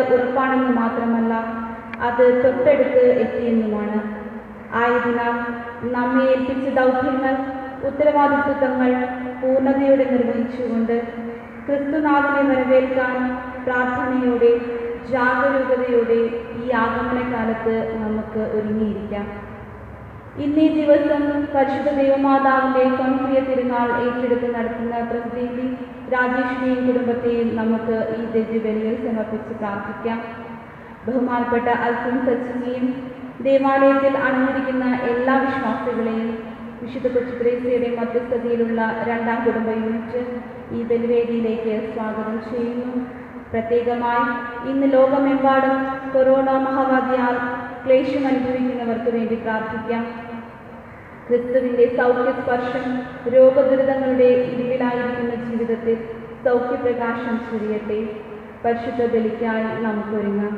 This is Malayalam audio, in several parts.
ഉറപ്പാണെന്ന് മാത്രമല്ല, അത് തൊട്ടടുത്ത് എത്തിയെന്നുമാണ്. ആയതിനാൽ നമ്മെ ഏൽപ്പിച്ച ദൗത്യങ്ങൾ, ഉത്തരവാദിത്വങ്ങൾ പൂർണ്ണതയോടെ നിർവഹിച്ചുകൊണ്ട് ക്രിസ്തുനാഥനെ വരവേൽക്കാൻ പ്രാർത്ഥനയോടെ, ജാഗരൂകതയോടെ ഈ ആഗമനകാലത്ത് നമുക്ക് ഒരുങ്ങിയിരിക്കാം. ഇന്നീ ദിവസം പരിശുദ്ധ ദൈവമാതാവിൻ്റെ കൊൻപ്രിയ തിരുനാൾ ഏറ്റെടുത്ത് നടത്തുന്ന പ്രസിദ്ധി രാജേഷിനെയും കുടുംബത്തെയും നമുക്ക് ഈ ദിവ്യബലിയിൽ സമർപ്പിച്ച് പ്രാർത്ഥിക്കാം. ബഹുമാനപ്പെട്ട അൽഫോൻസ് അച്ഛനെയും ദേവാലയത്തിൽ അണഞ്ഞിരിക്കുന്ന എല്ലാ വിശ്വാസികളെയും വിശുദ്ധ കൊച്ചുത്രേസ്യയുടെ മധ്യസ്ഥതയിലുള്ള രണ്ടാം കുടുംബ യൂണിറ്റ് ഈ ബലിവേദിയിലേക്ക് സ്വാഗതം ചെയ്യുന്നു. പ്രത്യേകമായി ഇന്ന് ലോകമെമ്പാടും കൊറോണ മഹാമാരിയാൽ ക്ലേശം അനുഭവിക്കുന്നവർക്ക് വേണ്ടി പ്രാർത്ഥിക്കാം. ക്രിസ്തുവിൻ്റെ സൗഖ്യസ്പർശം രോഗദുരിതങ്ങളുടെ ഇരുളിലായിരിക്കുന്ന ജീവിതത്തിൽ സൗഖ്യപ്രകാശം ചൊരിയട്ടെ. പരിശുദ്ധ ബലിക്കായി നമുക്കൊരുങ്ങാം.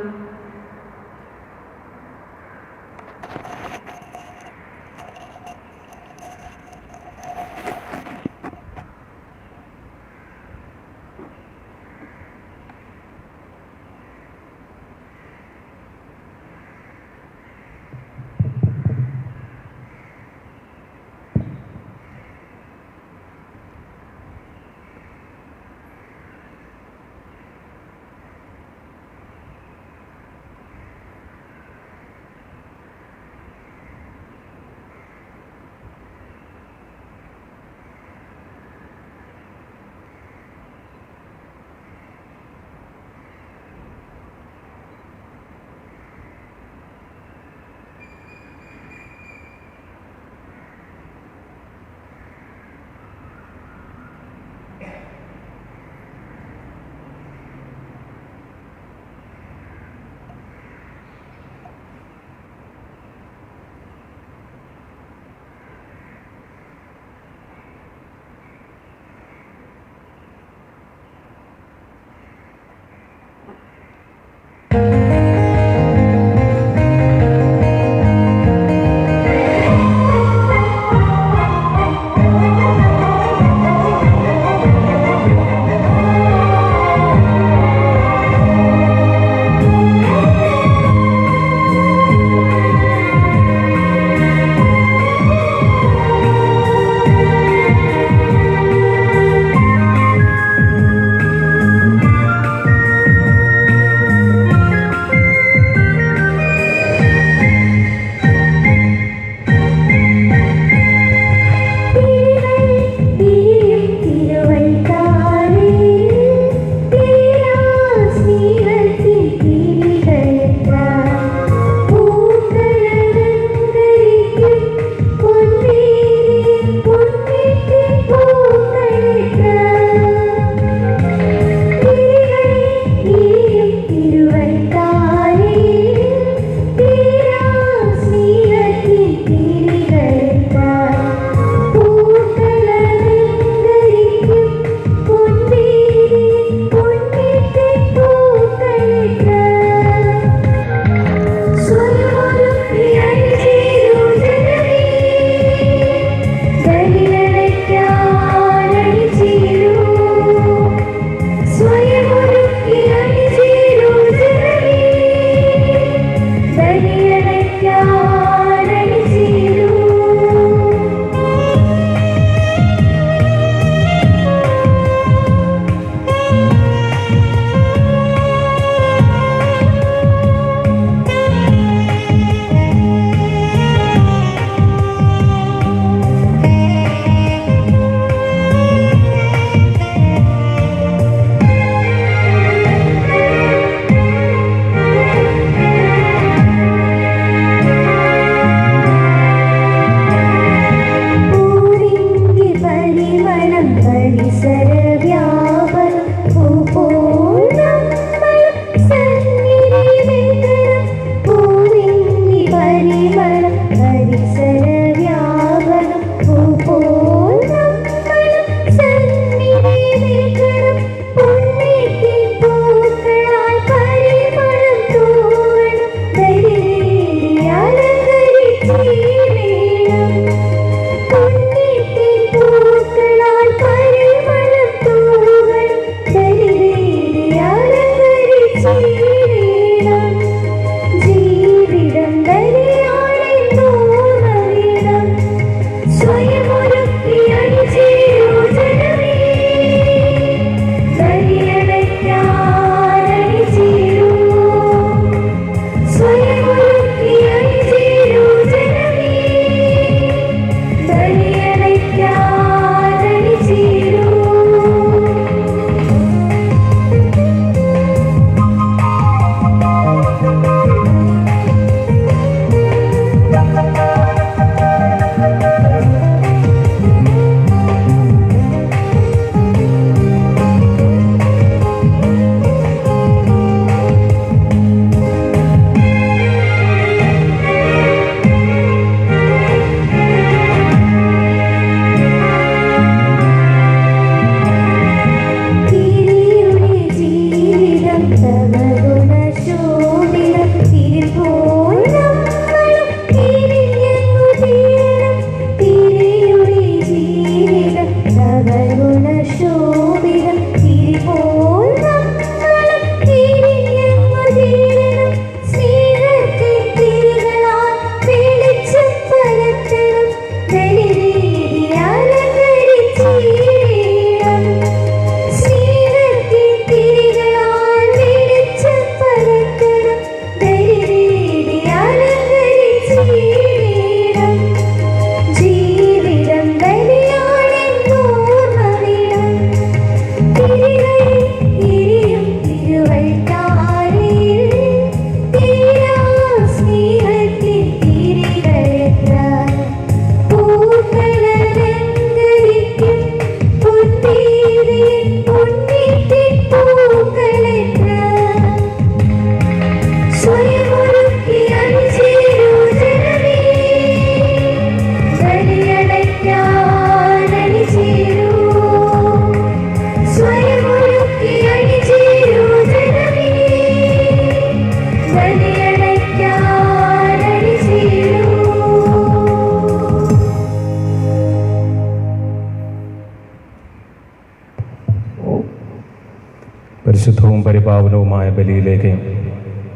വിശുദ്ധവും പരിപാവനവുമായ ബലിയിലേക്ക്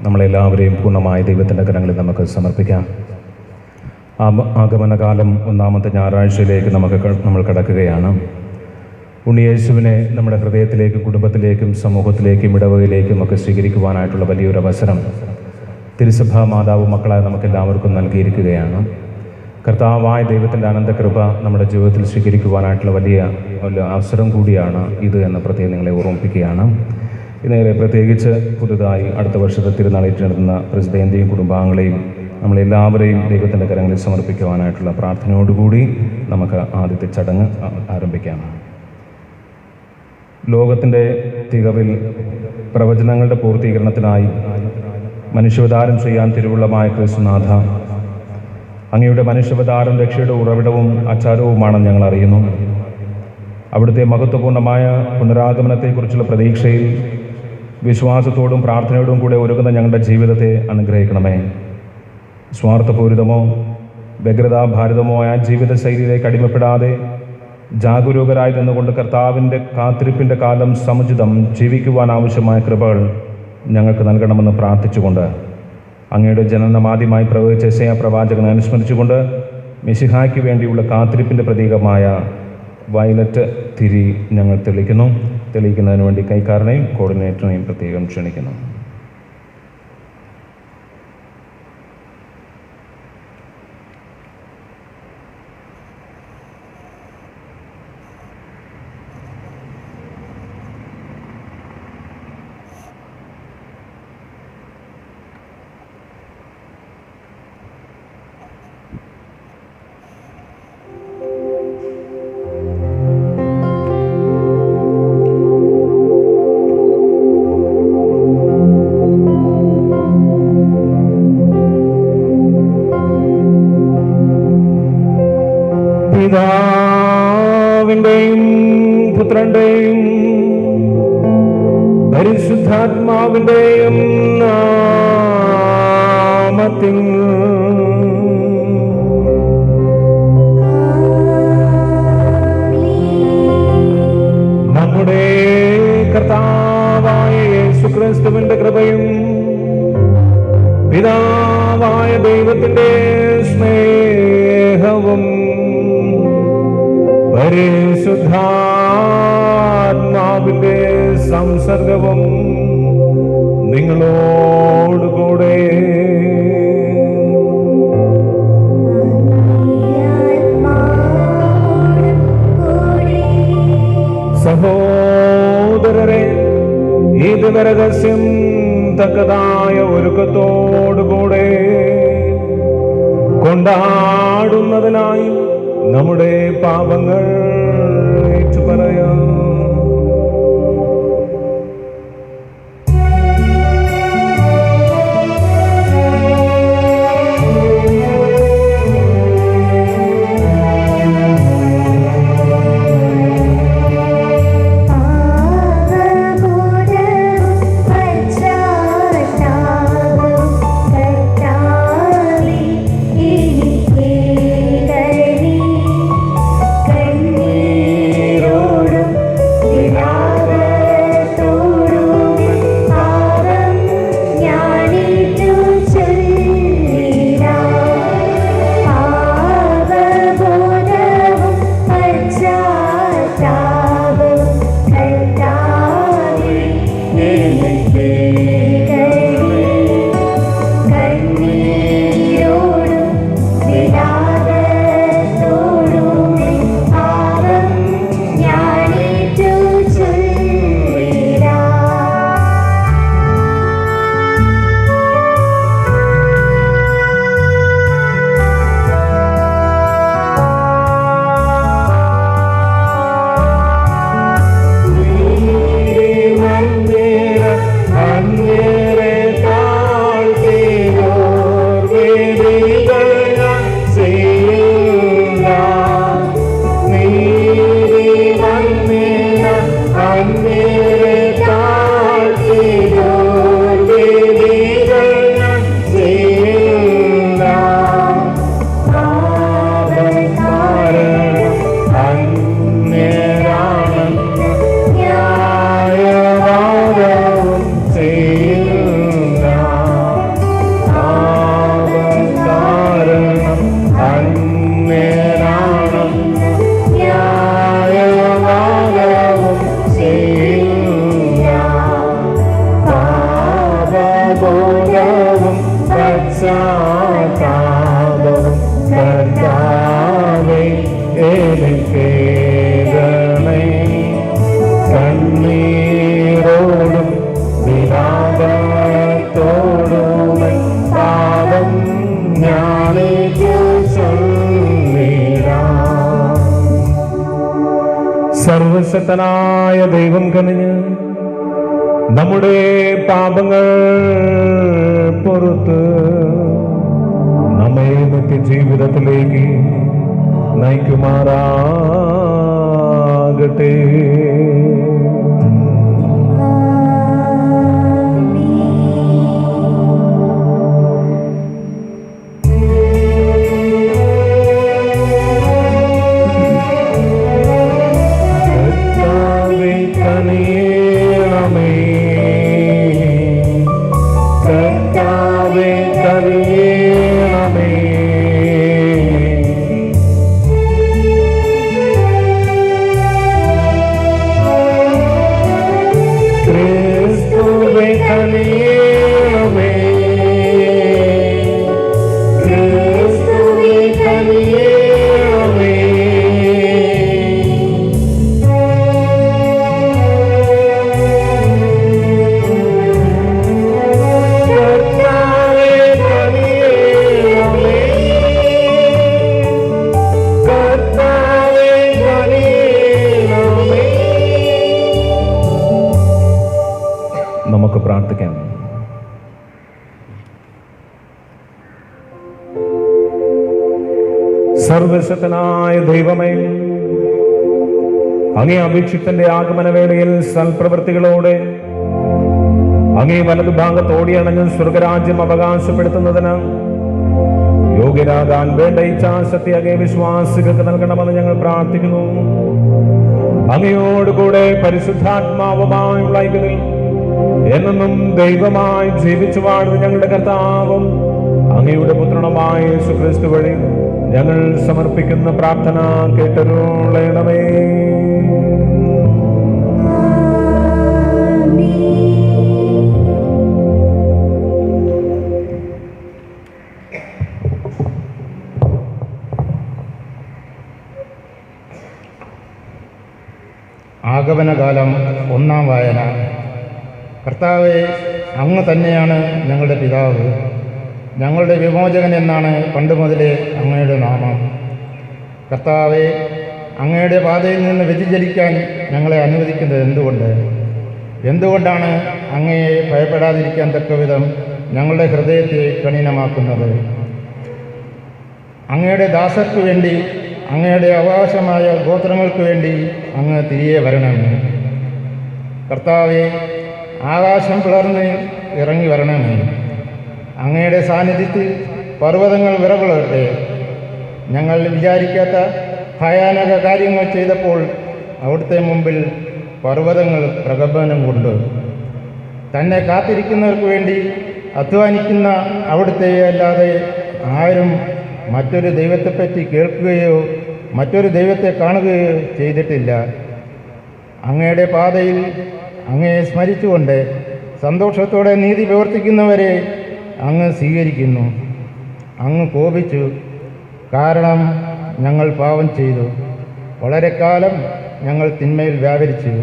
നമ്മളെല്ലാവരെയും പൂർണ്ണമായ ദൈവത്തിൻ്റെ കരങ്ങളിൽ നമുക്ക് സമർപ്പിക്കാം. ആഗമനകാലം ഒന്നാമത്തെ ഞായറാഴ്ചയിലേക്ക് നമ്മൾ കടക്കുകയാണ്. ഉണ്ണിയേശുവിനെ നമ്മുടെ ഹൃദയത്തിലേക്കും കുടുംബത്തിലേക്കും സമൂഹത്തിലേക്കും ഇടവകയിലേക്കും ഒക്കെ സ്വീകരിക്കുവാനായിട്ടുള്ള വലിയൊരു അവസരം തിരുസഭാ മാതാവ് മക്കളായ നമുക്കെല്ലാവർക്കും നൽകിയിരിക്കുകയാണ്. കർത്താവായ ദൈവത്തിൻ്റെ അനന്തകൃപ നമ്മുടെ ജീവിതത്തിൽ സ്വീകരിക്കുവാനായിട്ടുള്ള വലിയ അവസരം കൂടിയാണ് ഇത് എന്ന് പ്രത്യേകം നിങ്ങളെ ഓർമ്മിപ്പിക്കുകയാണ്. ഇന്നേറെ പ്രത്യേകിച്ച് പുതുതായി അടുത്ത വർഷത്തെ തിരുനാളേറ്റ് നടത്തുന്ന പ്രസിദ്ധേന്റെയും കുടുംബാംഗങ്ങളെയും നമ്മളെല്ലാവരെയും ദൈവത്തിൻ്റെ കരങ്ങളിൽ സമർപ്പിക്കുവാനായിട്ടുള്ള പ്രാർത്ഥനയോടുകൂടി നമുക്ക് ആദ്യത്തെ ചടങ്ങ് ആരംഭിക്കാം. ലോകത്തിൻ്റെ തികവിൽ പ്രവചനങ്ങളുടെ പൂർത്തീകരണത്തിനായി മനുഷ്യാവതാരം ചെയ്യാൻ തിരുവുള്ളമായ ക്രിസ്തുനാഥ, അങ്ങയുടെ മനുഷ്യാവതാരം രക്ഷയുടെ ഉറവിടവും ആചാരവുമാണെന്ന് ഞങ്ങൾ അറിയുന്നു. അവിടുത്തെ മഹത്വപൂർണ്ണമായ പുനരാഗമനത്തെക്കുറിച്ചുള്ള പ്രതീക്ഷയിൽ വിശ്വാസത്തോടും പ്രാർത്ഥനയോടും കൂടെ ഒരുങ്ങുന്ന ഞങ്ങളുടെ ജീവിതത്തെ അനുഗ്രഹിക്കണമേ. സ്വാർത്ഥപൂരിതമോ വ്യഗ്രതാഭാരിതമോ ആയ ജീവിതശൈലിയിലേക്ക് അടിമപ്പെടാതെ ജാഗരൂകരായി നിന്നുകൊണ്ട് കർത്താവിൻ്റെ കാത്തിരിപ്പിൻ്റെ കാലം സമുചിതം ജീവിക്കുവാൻ ആവശ്യമായ കൃപകൾ ഞങ്ങൾക്ക് നൽകണമെന്ന് പ്രാർത്ഥിച്ചുകൊണ്ട് അങ്ങയുടെ ജനനം ആദ്യമായി പ്രവചിച്ച യെശയ്യാ പ്രവാചകനെ അനുസ്മരിച്ചുകൊണ്ട് മിശിഹായ്ക്ക് വേണ്ടിയുള്ള കാത്തിരിപ്പിൻ്റെ പ്രതീകമായ വയലറ്റ് തിരി ഞങ്ങൾ തെളിയിക്കുന്നതിന് വേണ്ടി കൈക്കാരനെയും കോർഡിനേറ്ററിനെയും പ്രത്യേകം ക്ഷണിക്കുന്നു. പിതാവിൻ്റെയും പുത്രൻ്റെയും പരിശുദ്ധാത്മാവിൻ്റെയും നാമത്തിൽ നമ്മുടെ കർത്താവായ യേശുക്രിസ്തുവിൻ്റെ കൃപയും പിതാവായ ദൈവത്തിൻ്റെ സ്നേഹവും പരിശുദ്ധാത്മാവിന്റെ സംസർഗവും നിങ്ങളോടുകൂടെ. സഹോദരരെ, ഈ ദിവരഹസ്യം തക്കതായ ഒരുക്കത്തോടുകൂടെ കൊണ്ടാടുന്നതിനായി നമ്മുടെ പാപങ്ങൾ ഏറ്റുപറയാം. കണ്ണീരോടും ബോധവും പശ്ചാത്താപവും കർത്താവേ എനിക്കേകണേ. കണ്ണീരോടും വിലാപത്തോടും പാപം ഞാനേറ്റു ചൊല്ലിടാം. സർവശക്തനായ ദൈവം കനിഞ്ഞ് നമ്മുടെ പാപങ്ങൾ പുറത്ത് നമ്മെ നിത്യജീവിതത്തിലേക്ക് നയിക്കുമാറാകട്ടെ. നമുക്ക് പ്രാർത്ഥിക്കാം. സർവശക്തനായ ദൈവമേ, അങ്ങേ അഭിഷിക്തന്റെ ആഗമനവേളയിൽ സൽപ്രവൃത്തികളോടെ അങ്ങേ വലതുഭാഗത്തോടി അണഞ്ഞ് സ്വർഗരാജ്യം അവകാശപ്പെടുത്തുന്നതിന് യോഗ്യരാകാൻ വേണ്ട ഇച്ഛാശക്തി അങ്ങേ വിശ്വാസികൾക്ക് നൽകണമെന്ന് ഞങ്ങൾ പ്രാർത്ഥിക്കുന്നു. അങ്ങയോടുകൂടെ പരിശുദ്ധാത്മാവുമായുള്ള ഐക്യത്തിൽ എന്നും ദൈവമായി ജീവിച്ചു വാഴുന്ന ഞങ്ങളുടെ കർത്താവും അങ്ങയുടെ പുത്രനുമായ യേശുക്രിസ്തു വഴി ഞങ്ങൾ സമർപ്പിക്കുന്ന പ്രാർത്ഥന കേട്ടരുളണമേ. ആഗമനകാലം ഒന്നാം വായന. കർത്താവേ, അങ്ങ് തന്നെയാണ് ഞങ്ങളുടെ പിതാവ്, ഞങ്ങളുടെ വിമോചകൻ എന്നാണ് പണ്ട് മുതലേ അങ്ങയുടെ നാമം. കർത്താവേ, അങ്ങയുടെ പാതയിൽ നിന്ന് വ്യതിചലിക്കാൻ ഞങ്ങളെ അനുവദിക്കുന്നത് എന്തുകൊണ്ടാണ് അങ്ങയെ ഭയപ്പെടാതിരിക്കാൻ തക്കവിധം ഞങ്ങളുടെ ഹൃദയത്തെ കഠിനമാക്കുന്നത്? അങ്ങയുടെ ദാസർക്ക് വേണ്ടി, അങ്ങയുടെ അവകാശമായ ഗോത്രങ്ങൾക്ക് വേണ്ടി അങ്ങ് തിരികെ വരണമേ. കർത്താവേ, ആകാശം പിളർന്ന് ഇറങ്ങി വരണമേ. അങ്ങയുടെ സാന്നിധ്യത്തിൽ പർവ്വതങ്ങൾ വിറകൊള്ളട്ടെ. ഞങ്ങൾ വിചാരിക്കാത്ത ഭയാനക കാര്യങ്ങൾ ചെയ്തപ്പോൾ അവിടുത്തെ മുമ്പിൽ പർവ്വതങ്ങൾ പ്രകമ്പനം കൊണ്ടു. തന്നെ കാത്തിരിക്കുന്നവർക്ക് വേണ്ടി അധ്വാനിക്കുന്ന അവിടുത്തെ അല്ലാതെ ആരും മറ്റൊരു ദൈവത്തെപ്പറ്റി കേൾക്കുകയോ മറ്റൊരു ദൈവത്തെ കാണുകയോ ചെയ്തിട്ടില്ല. അങ്ങയുടെ പാതയിൽ അങ്ങയെ സ്മരിച്ചുകൊണ്ട് സന്തോഷത്തോടെ നീതി പ്രവർത്തിക്കുന്നവരെ അങ്ങ് സ്വീകരിക്കുന്നു. അങ്ങ് കോപിച്ചു, കാരണം ഞങ്ങൾ പാപം ചെയ്തു. വളരെ കാലം ഞങ്ങൾ തിന്മയിൽ വ്യാപരിച്ചു.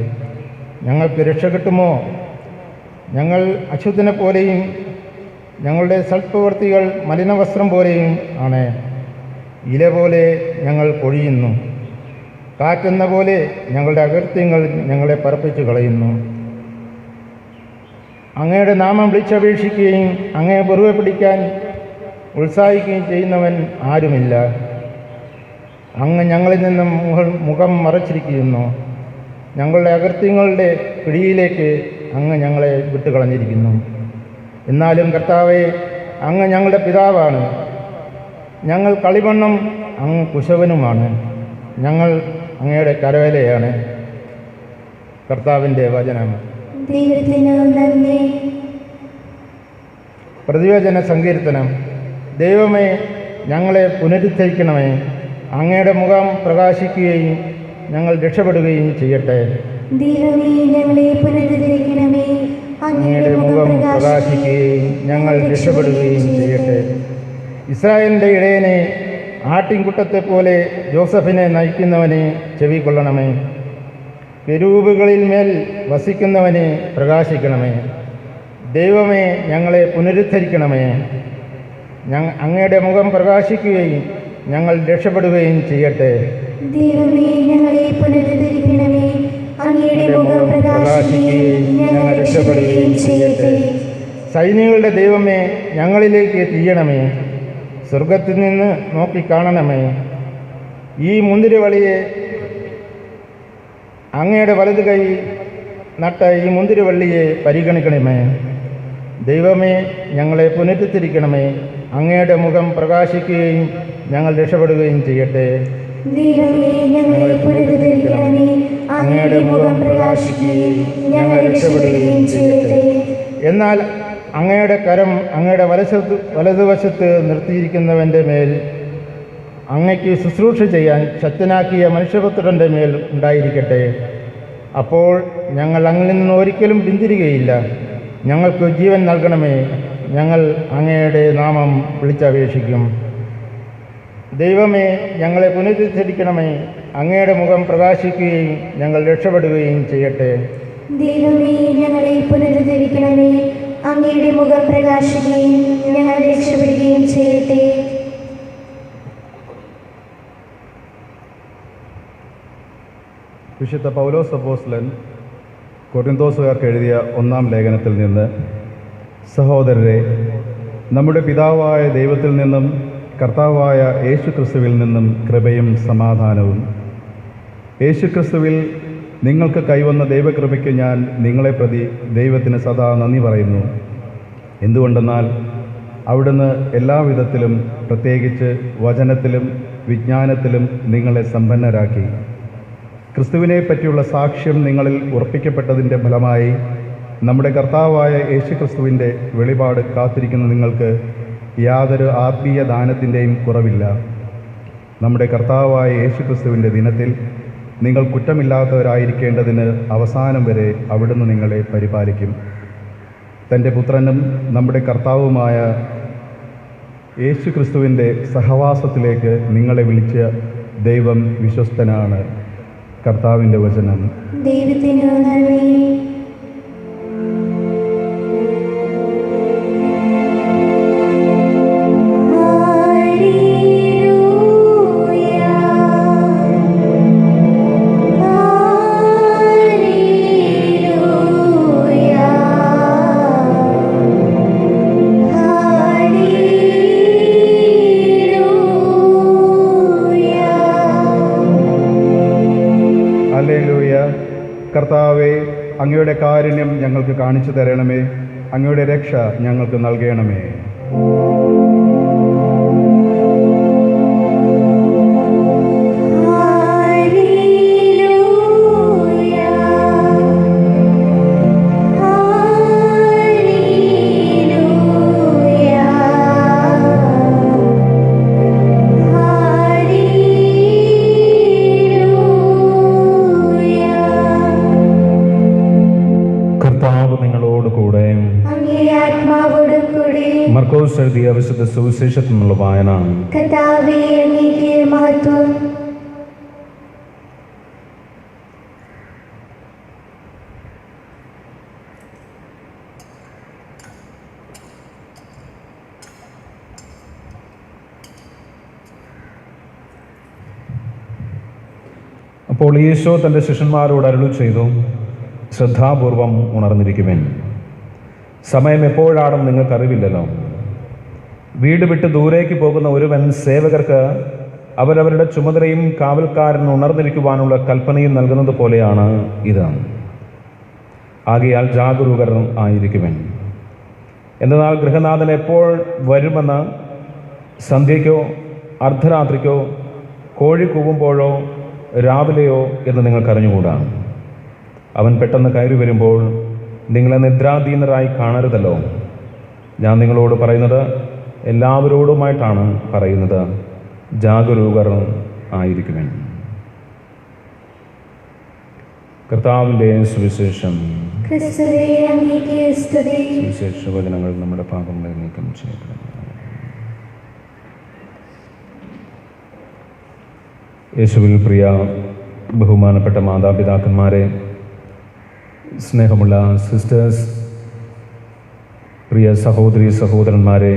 ഞങ്ങൾക്ക് രക്ഷ കിട്ടുമോ? ഞങ്ങൾ അശുദ്ധനെ പോലെയും ഞങ്ങളുടെ സൽപ്രവൃത്തികൾ മലിനവസ്ത്രം പോലെയും ആണ്. ഇല പോലെ ഞങ്ങൾ പൊഴിയുന്നു. കാറ്റെന്ന പോലെ ഞങ്ങളുടെ അകൃത്യങ്ങൾ ഞങ്ങളെ പറപ്പിച്ചു കളയുന്നു. അങ്ങയുടെ നാമം വിളിച്ചപേക്ഷിക്കുകയും അങ്ങയെ മുറുകെ പിടിക്കാൻ ഉത്സാഹിക്കുകയും ചെയ്യുന്നവൻ ആരുമില്ല. അങ്ങ് ഞങ്ങളിൽ നിന്നും മുഖം മറച്ചിരിക്കുന്നു. ഞങ്ങളുടെ അകൃത്യങ്ങളുടെ പിടിയിലേക്ക് അങ്ങ് ഞങ്ങളെ വിട്ടുകളഞ്ഞിരിക്കുന്നു. എന്നാലും കർത്താവേ, അങ്ങ് ഞങ്ങളുടെ പിതാവാണ്. ഞങ്ങൾ കളിമണ്ണും അങ്ങ് കുശവനുമാണ്. ഞങ്ങൾ അങ്ങയുടെ കരവേലയാണ്. കർത്താവിൻ്റെ വചനം. പ്രതിവചന സങ്കീർത്തനം. ദൈവമേ, ഞങ്ങളെ പുനരുദ്ധരിക്കണമേ. അങ്ങയുടെ മുഖം പ്രകാശിക്കുകയും ഞങ്ങൾ രക്ഷപ്പെടുകയും ചെയ്യട്ടെ. ദൈവമേ, ഞങ്ങളെ പുനരുദ്ധരിക്കണമേ. അങ്ങയുടെ മുഖം പ്രകാശിക്കുകയും ഞങ്ങൾ രക്ഷപ്പെടുകയും ചെയ്യട്ടെ. ഇസ്രായേലിൻ്റെ ഇടയനെ, ആട്ടിൻകുട്ടത്തെപ്പോലെ ജോസഫിനെ നയിക്കുന്നവനെ ചെവിക്കൊള്ളണമേ. കെരൂബുകളിൽ മേൽ വസിക്കുന്നവനെ പ്രകാശിക്കണമേ. ദൈവമേ, ഞങ്ങളെ പുനരുദ്ധരിക്കണമേ. അങ്ങയുടെ മുഖം പ്രകാശിക്കുകയും ഞങ്ങൾ രക്ഷപ്പെടുകയും ചെയ്യട്ടെ. ദൈവമേ, ഞങ്ങളെ പുനരുദ്ധരിക്കണമേ. അങ്ങയുടെ മുഖം പ്രകാശിക്കുകയും ഞങ്ങൾ രക്ഷപ്പെടുകയും ചെയ്യട്ടെ. സൈന്യങ്ങളുടെ ദൈവമേ, ഞങ്ങളിലേക്ക് തിരിയണമേ. സ്വർഗത്തിൽ നിന്ന് നോക്കിക്കാണണമേ. ഈ മുന്തിരിവള്ളിയെ, അങ്ങയുടെ വലതു കൈ നട്ട ഈ മുന്തിരിവള്ളിയെ പരിഗണിക്കണമേ. ദൈവമേ, ഞങ്ങളെ പുനരുദ്ധരിക്കണമേ. അങ്ങയുടെ മുഖം പ്രകാശിക്കുകയും ഞങ്ങൾ രക്ഷപ്പെടുകയും ചെയ്യട്ടെ. ദൈവമേ, ഞങ്ങളെ പുനരുദ്ധരിക്കണമേ. അങ്ങയുടെ മുഖം പ്രകാശിക്കുകയും ഞങ്ങൾ രക്ഷപ്പെടുകയും ചെയ്യട്ടെ. എന്നാൽ അങ്ങയുടെ കരം അങ്ങയുടെ വലതുവശത്ത് നിർത്തിയിരിക്കുന്നവൻ്റെ മേൽ, അങ്ങയ്ക്ക് ശുശ്രൂഷ ചെയ്യാൻ ശക്തനാക്കിയ മനുഷ്യപുത്രൻ്റെ മേൽ ഉണ്ടായിരിക്കട്ടെ. അപ്പോൾ ഞങ്ങൾ അങ്ങിൽ നിന്ന് ഒരിക്കലും പിന്തിരികയില്ല. ഞങ്ങൾക്ക് ജീവൻ നൽകണമേ. ഞങ്ങൾ അങ്ങയുടെ നാമം വിളിച്ചപേക്ഷിക്കും. ദൈവമേ, ഞങ്ങളെ പുനരുദ്ധരിക്കണമേ. അങ്ങയുടെ മുഖം പ്രകാശിക്കുകയും ഞങ്ങൾ രക്ഷപ്പെടുകയും ചെയ്യട്ടെ. ദൈവമേ, ഞങ്ങളെ പുനരുദ്ധരിക്കണമേ. അങ്ങയുടെ മുഖം പ്രകാശിക്കുകയും ഞങ്ങൾ രക്ഷപ്പെടുകയും ചെയ്യട്ടെ. വിശുദ്ധ പൗലോസ് അപ്പോസ്തലൻ കൊരിന്തോസുകാർക്ക് എഴുതിയ 1-ാം ലേഖനത്തിൽ നിന്ന്, സഹോദരരെ, നമ്മുടെ പിതാവായ ദൈവത്തിൽ നിന്നും കർത്താവായ യേശുക്രിസ്തുവിൽ നിന്നും കൃപയും സമാധാനവും. യേശുക്രിസ്തുവിൽ നിങ്ങൾക്ക് കൈവന്ന ദൈവകൃപയ്ക്ക് ഞാൻ നിങ്ങളെ പ്രതി ദൈവത്തിന് സദാ നന്ദി പറയുന്നു. എന്തുകൊണ്ടെന്നാൽ അവിടുന്ന് എല്ലാവിധത്തിലും, പ്രത്യേകിച്ച് വചനത്തിലും വിജ്ഞാനത്തിലും നിങ്ങളെ സമ്പന്നരാക്കി. ക്രിസ്തുവിനെ പറ്റിയുള്ള സാക്ഷ്യം നിങ്ങളിൽ ഉറപ്പിക്കപ്പെട്ടതിൻ്റെ ഫലമായി നമ്മുടെ കർത്താവായ യേശുക്രിസ്തുവിൻ്റെ വെളിപാട് കാത്തിരിക്കുന്ന നിങ്ങൾക്ക് യാതൊരു ആത്മീയ ദാനത്തിൻ്റെയും കുറവില്ല. നമ്മുടെ കർത്താവായ യേശുക്രിസ്തുവിൻ്റെ ദിനത്തിൽ നിങ്ങൾ കുറ്റമില്ലാത്തവരായിരിക്കേണ്ടതിന് അവസാനം വരെ അവിടുന്ന് നിങ്ങളെ പരിപാലിക്കും. തൻ്റെ പുത്രനും നമ്മുടെ കർത്താവുമായ യേശുക്രിസ്തുവിൻ്റെ സഹവാസത്തിലേക്ക് നിങ്ങളെ വിളിച്ച ദൈവം വിശ്വസ്തനാണ്. കർത്താവിൻ്റെ വചനം. ദൈവത്തിന് നന്ദി. ഹല്ലേലൂയ. കർത്താവേ, അങ്ങയുടെ കാരുണ്യം ഞങ്ങൾക്ക് കാണിച്ചു തരണമേ. അങ്ങയുടെ രക്ഷ ഞങ്ങൾക്ക് നൽകണമേ. മർക്കോസ് എഴുതിയ വിശുദ്ധ സുവിശേഷത്തിൽ നിന്നുള്ള വായന. കർത്താവേ, അങ്ങേക്ക് മഹത്വം. അപ്പോൾ യേശു തൻ്റെ ശിഷ്യന്മാരോട് അരുളി ചെയ്തു, ശ്രദ്ധാപൂർവം ഉണർന്നിരിക്കുവിൻ. സമയം എപ്പോഴാണെന്ന് നിങ്ങൾക്കറിവില്ലല്ലോ. വീട് വിട്ട് ദൂരേക്ക് പോകുന്ന ഒരുവൻ സേവകർക്ക് അവരവരുടെ ചുമതലയും കാവൽക്കാരന് ഉണർന്നിരിക്കുവാനുള്ള കൽപ്പനയും നൽകുന്നത് പോലെയാണ് ഇത്. ആകയാൽ ജാഗരൂകർ ആയിരിക്കുവിൻ. എന്നാൽ ഗൃഹനാഥൻ എപ്പോൾ വരുമെന്ന് സന്ധ്യയ്ക്കോ അർദ്ധരാത്രിക്കോ കോഴി കൂവുമ്പോഴോ രാവിലെയോ എന്ന് നിങ്ങൾക്കറിഞ്ഞുകൂടാ. അവൻ പെട്ടെന്ന് കയറി വരുമ്പോൾ നിങ്ങളെ നിദ്രാധീനരായി കാണരുതല്ലോ. ഞാൻ നിങ്ങളോട് പറയുന്നത് എല്ലാവരോടുമായിട്ടാണ് പറയുന്നത്, ജാഗരൂകർ ആയിരിക്കുവിൻ. കർത്താവിൻ്റെ സുവിശേഷം. ക്രിസ്തുവേ അങ്ങേക്ക് സ്തുതി. വിശേഷ വചനങ്ങൾ നമ്മുടെ പാപങ്ങളെ നീക്കം ചെയ്യപ്പെടുന്നു. യേശുവിൽ പ്രിയ ബഹുമാനപ്പെട്ട മാതാപിതാക്കന്മാരെ, സ്നേഹമുള്ള സിസ്റ്റേഴ്സ്, പ്രിയ സഹോദരി സഹോദരന്മാരെ,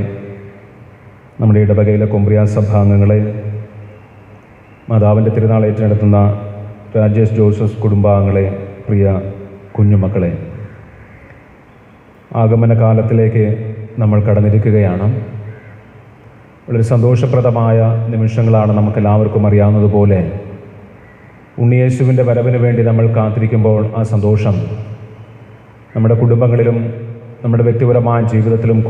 നമ്മുടെ ഇടവകയിലെ കൊമ്പ്രിയ സഭാംഗങ്ങളെ, മാതാവിൻ്റെ തിരുനാൾ ഏറ്റെടുത്തുന്ന രാജേഷ് ജോസഫ് കുടുംബാംഗങ്ങളെ, പ്രിയ കുഞ്ഞുമക്കളെ, ആഗമന കാലത്തിലേക്ക് നമ്മൾ കടന്നിരിക്കുകയാണ്. വളരെ സന്തോഷപ്രദമായ നിമിഷങ്ങളാണ് നമുക്കെല്ലാവർക്കും അറിയാവുന്നതുപോലെ. ഉണ്ണിയേശുവിൻ്റെ വരവിന് വേണ്ടി നമ്മൾ കാത്തിരിക്കുമ്പോൾ ആ സന്തോഷം നമ്മുടെ കുടുംബങ്ങളിലും നമ്മുടെ വ്യക്തിപരമായ ജീവിതത്തിലും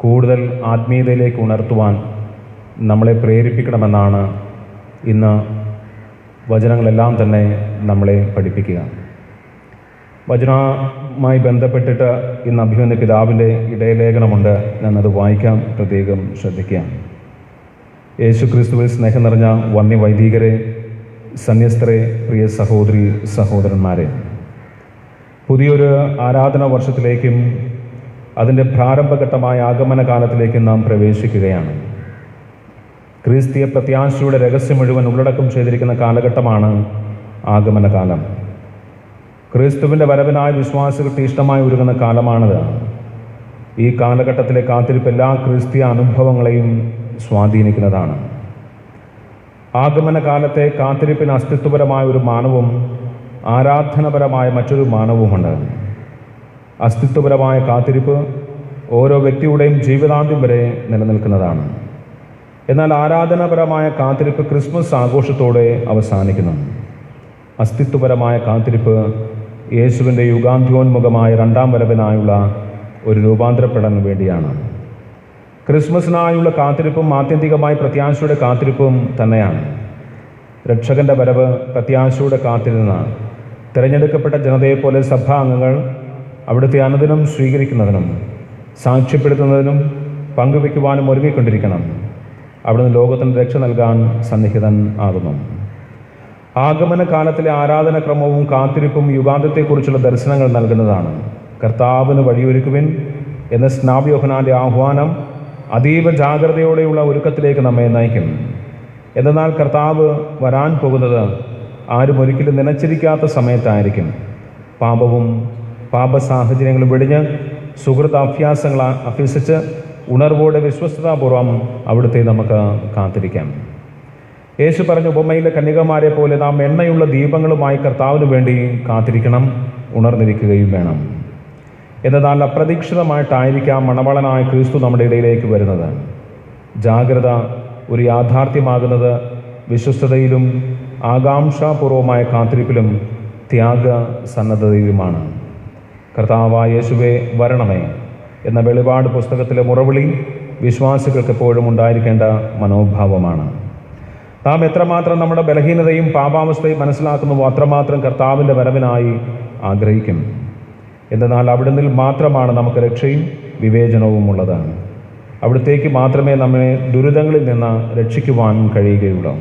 കൂടുതൽ ആത്മീയതയിലേക്ക് ഉണർത്തുവാൻ നമ്മളെ പ്രേരിപ്പിക്കണമെന്നാണ് ഇന്ന് വചനങ്ങളെല്ലാം തന്നെ നമ്മളെ പഠിപ്പിക്കുക. വചനവുമായി ബന്ധപ്പെട്ടിട്ട് ഇന്ന് അഭിമന്യ പിതാവിൻ്റെ ഇടയലേഖനമുണ്ട്. ഞാനത് വായിക്കാം, പ്രത്യേകം ശ്രദ്ധിക്കാം. യേശു ക്രിസ്തുവിൽ സ്നേഹം നിറഞ്ഞ വന്യവൈദികരെ, സന്യസ്തരെ, പ്രിയ സഹോദരി സഹോദരന്മാരെ, പുതിയൊരു ആരാധന വർഷത്തിലേക്കും അതിൻ്റെ പ്രാരംഭഘട്ടമായ ആഗമന കാലത്തിലേക്കും നാം പ്രവേശിക്കുകയാണ്. ക്രിസ്തീയ പ്രത്യാശയുടെ രഹസ്യം മുഴുവൻ ഉള്ളടക്കം ചെയ്തിരിക്കുന്ന കാലഘട്ടമാണ് ആഗമനകാലം. ക്രിസ്തുവിൻ്റെ വരവിനായി വിശ്വാസികൾ തീഷ്ണമായി ഒരുങ്ങുന്ന കാലമാണിത്. ഈ കാലഘട്ടത്തിലെ കാത്തിരിപ്പ് എല്ലാ ക്രിസ്തീയ അനുഭവങ്ങളെയും സ്വാധീനിക്കുന്നതാണ്. ആഗമന കാലത്തെ കാത്തിരിപ്പിന് അസ്തിത്വപരമായ ഒരു മാനവും ആരാധനപരമായ മറ്റൊരു മാനവുമുണ്ട്. അസ്തിത്വപരമായ കാത്തിരിപ്പ് ഓരോ വ്യക്തിയുടെയും ജീവിതാന്ത്യം വരെ നിലനിൽക്കുന്നതാണ്. എന്നാൽ ആരാധനാപരമായ കാത്തിരിപ്പ് ക്രിസ്മസ് ആഘോഷത്തോടെ അവസാനിക്കുന്നു. അസ്തിത്വപരമായ കാത്തിരിപ്പ് യേശുവിൻ്റെ യുഗാന്ത്യോന്മുഖമായ രണ്ടാം വരവിനായുള്ള ഒരു രൂപാന്തരപ്പെടാൻ വേണ്ടിയാണ്. ക്രിസ്മസിനായുള്ള കാത്തിരിപ്പും ആത്യന്തികമായി പ്രത്യാശയുടെ കാത്തിരിപ്പും തന്നെയാണ്. രക്ഷകൻ്റെ വരവ് പ്രത്യാശയുടെ കാത്തിരുന്ന തിരഞ്ഞെടുക്കപ്പെട്ട ജനതയെപ്പോലെ സഭാ അംഗങ്ങൾ അവിടുത്തെ അനുദിനം സ്വീകരിക്കുന്നതിനും സാക്ഷ്യപ്പെടുത്തുന്നതിനും പങ്കുവയ്ക്കുവാനും ഒരുങ്ങിക്കൊണ്ടിരിക്കണം. അവിടുന്ന് ലോകത്തിന് രക്ഷ നൽകാൻ സന്നിഹിതൻ ആകുന്നു. ആഗമന കാലത്തിലെ ആരാധനക്രമവും കാത്തിരിപ്പും യുഗാന്തത്തെക്കുറിച്ചുള്ള ദർശനങ്ങൾ നൽകുന്നതാണ്. കർത്താവിന് വഴിയൊരുക്കുവിൻ എന്ന സ്നാപക യോഹന്നാന്റെ ആഹ്വാനം അതീവ ജാഗ്രതയോടെയുള്ള ഒരുക്കത്തിലേക്ക് നമ്മെ നയിക്കും. എന്നാൽ കർത്താവ് വരാൻ പോകുന്നത് ആരും ഒരിക്കലും നനച്ചിരിക്കാത്ത സമയത്തായിരിക്കും. പാപവും പാപ സാഹചര്യങ്ങളും വെടിഞ്ഞ് സുഹൃത്ത് അഭ്യാസങ്ങൾ അഭ്യസിച്ച് ഉണർവോടെ വിശ്വസ്തതാപൂർവം അവിടുത്തെ നമുക്ക് കാത്തിരിക്കാം. യേശു പറഞ്ഞ ഉപമയിലെ കന്യകമാരെ പോലെ നാം എണ്ണയുള്ള ദീപങ്ങളുമായി കർത്താവിന് വേണ്ടി കാത്തിരിക്കണം, ഉണർന്നിരിക്കുകയും വേണം. എന്നാൽ അപ്രതീക്ഷിതമായിട്ടായിരിക്കാം മണവാളനായ ക്രിസ്തു നമ്മുടെ ഇടയിലേക്ക് വരുന്നത്. ജാഗ്രത ഒരു യാഥാർത്ഥ്യമാകുന്നത് വിശ്വസ്തതയിലും ആകാംക്ഷാപൂർവമായ കാത്തിരിപ്പിലും ത്യാഗ സന്നദ്ധതയിലുമാണ്. കർത്താവായ യേശുവേ വരണമേ എന്ന വെളിപാട് പുസ്തകത്തിലെ മുറവിളി വിശ്വാസികൾക്ക് എപ്പോഴും ഉണ്ടായിരിക്കേണ്ട മനോഭാവമാണ്. നാം എത്രമാത്രം നമ്മുടെ ബലഹീനതയും പാപാവസ്ഥയും മനസ്സിലാക്കുന്നുവോ അത്രമാത്രം കർത്താവിൻ്റെ വരവിനായി ആഗ്രഹിക്കും. എന്നാൽ അവിടുന്ന് മാത്രമാണ് നമുക്ക് രക്ഷയും വിവേചനവും ഉള്ളത്. അവിടത്തേക്ക് മാത്രമേ നമ്മെ ദുരിതങ്ങളിൽ നിന്ന് രക്ഷിക്കുവാൻ കഴിയുകയുള്ളൂ.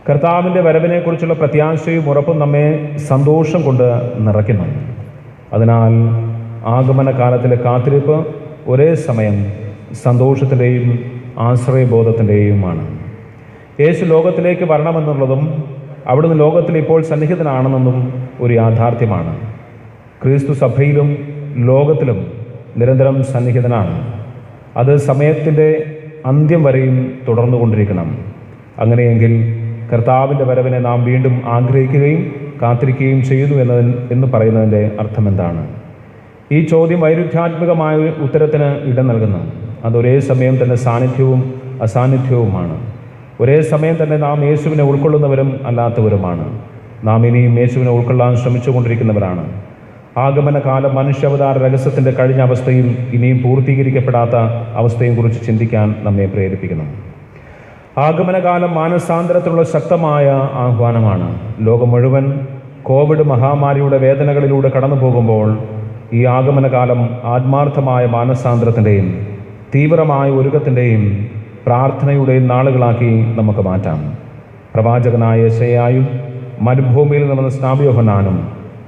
കർത്താവിൻ്റെ വരവിനെക്കുറിച്ചുള്ള പ്രത്യാശയും ഉറപ്പും നമ്മെ സന്തോഷം കൊണ്ട് നിറയ്ക്കുന്നു. അതിനാൽ ആഗമന കാലത്തിലെ കാത്തിരിപ്പ് ഒരേ സമയം സന്തോഷത്തിൻ്റെയും ആശ്രയബോധത്തിൻ്റെയുമാണ്. യേശു ലോകത്തിലേക്ക് വരണമെന്നുള്ളതും അവിടുന്ന് ലോകത്തിൽ ഇപ്പോൾ സന്നിഹിതനാണെന്നും ഒരു യാഥാർത്ഥ്യമാണ്. ക്രിസ്തു സഭയിലും ലോകത്തിലും നിരന്തരം സന്നിഹിതനാണ്. അത് സമയത്തിൻ്റെ അന്ത്യം വരെയും തുടർന്നുകൊണ്ടിരിക്കണം. അങ്ങനെയെങ്കിൽ കർത്താവിൻ്റെ വരവിനെ നാം വീണ്ടും ആഗ്രഹിക്കുകയും കാത്തിരിക്കുകയും ചെയ്യുന്നു എന്ന് പറയുന്നതിൻ്റെ അർത്ഥം എന്താണ്? ഈ ചോദ്യം വൈരുദ്ധ്യാത്മകമായ ഉത്തരത്തിന് ഇടം നൽകുന്നു. അതൊരേ സമയം തന്നെ സാന്നിധ്യവും അസാന്നിധ്യവുമാണ്. ഒരേ സമയം തന്നെ നാം യേശുവിനെ ഉൾക്കൊള്ളുന്നവരും അല്ലാത്തവരുമാണ്. നാം ഇനിയും യേശുവിനെ ഉൾക്കൊള്ളാൻ ശ്രമിച്ചുകൊണ്ടിരിക്കുന്നവരാണ്. ആഗമനകാലം മനുഷ്യാവതാര രഹസ്യത്തിൻ്റെ കഴിഞ്ഞ അവസ്ഥയും ഇനിയും പൂർത്തീകരിക്കപ്പെടാത്ത അവസ്ഥയും കുറിച്ച് ചിന്തിക്കാൻ നമ്മെ പ്രേരിപ്പിക്കുന്നു. ആഗമനകാലം മാനസാന്തരത്തിലുള്ള ശക്തമായ ആഹ്വാനമാണ്. ലോകം മുഴുവൻ കോവിഡ് മഹാമാരിയുടെ വേദനകളിലൂടെ കടന്നു പോകുമ്പോൾ ഈ ആഗമനകാലം ആത്മാർത്ഥമായ മാനസാന്തരത്തിൻ്റെയും തീവ്രമായ ഒരുക്കത്തിൻ്റെയും പ്രാർത്ഥനയുടെയും നാളുകളാക്കി നമുക്ക് മാറ്റാം. പ്രവാചകനായ യെശയ്യായും മരുഭൂമിയിൽ നടന്ന സ്നാപക യോഹന്നാനും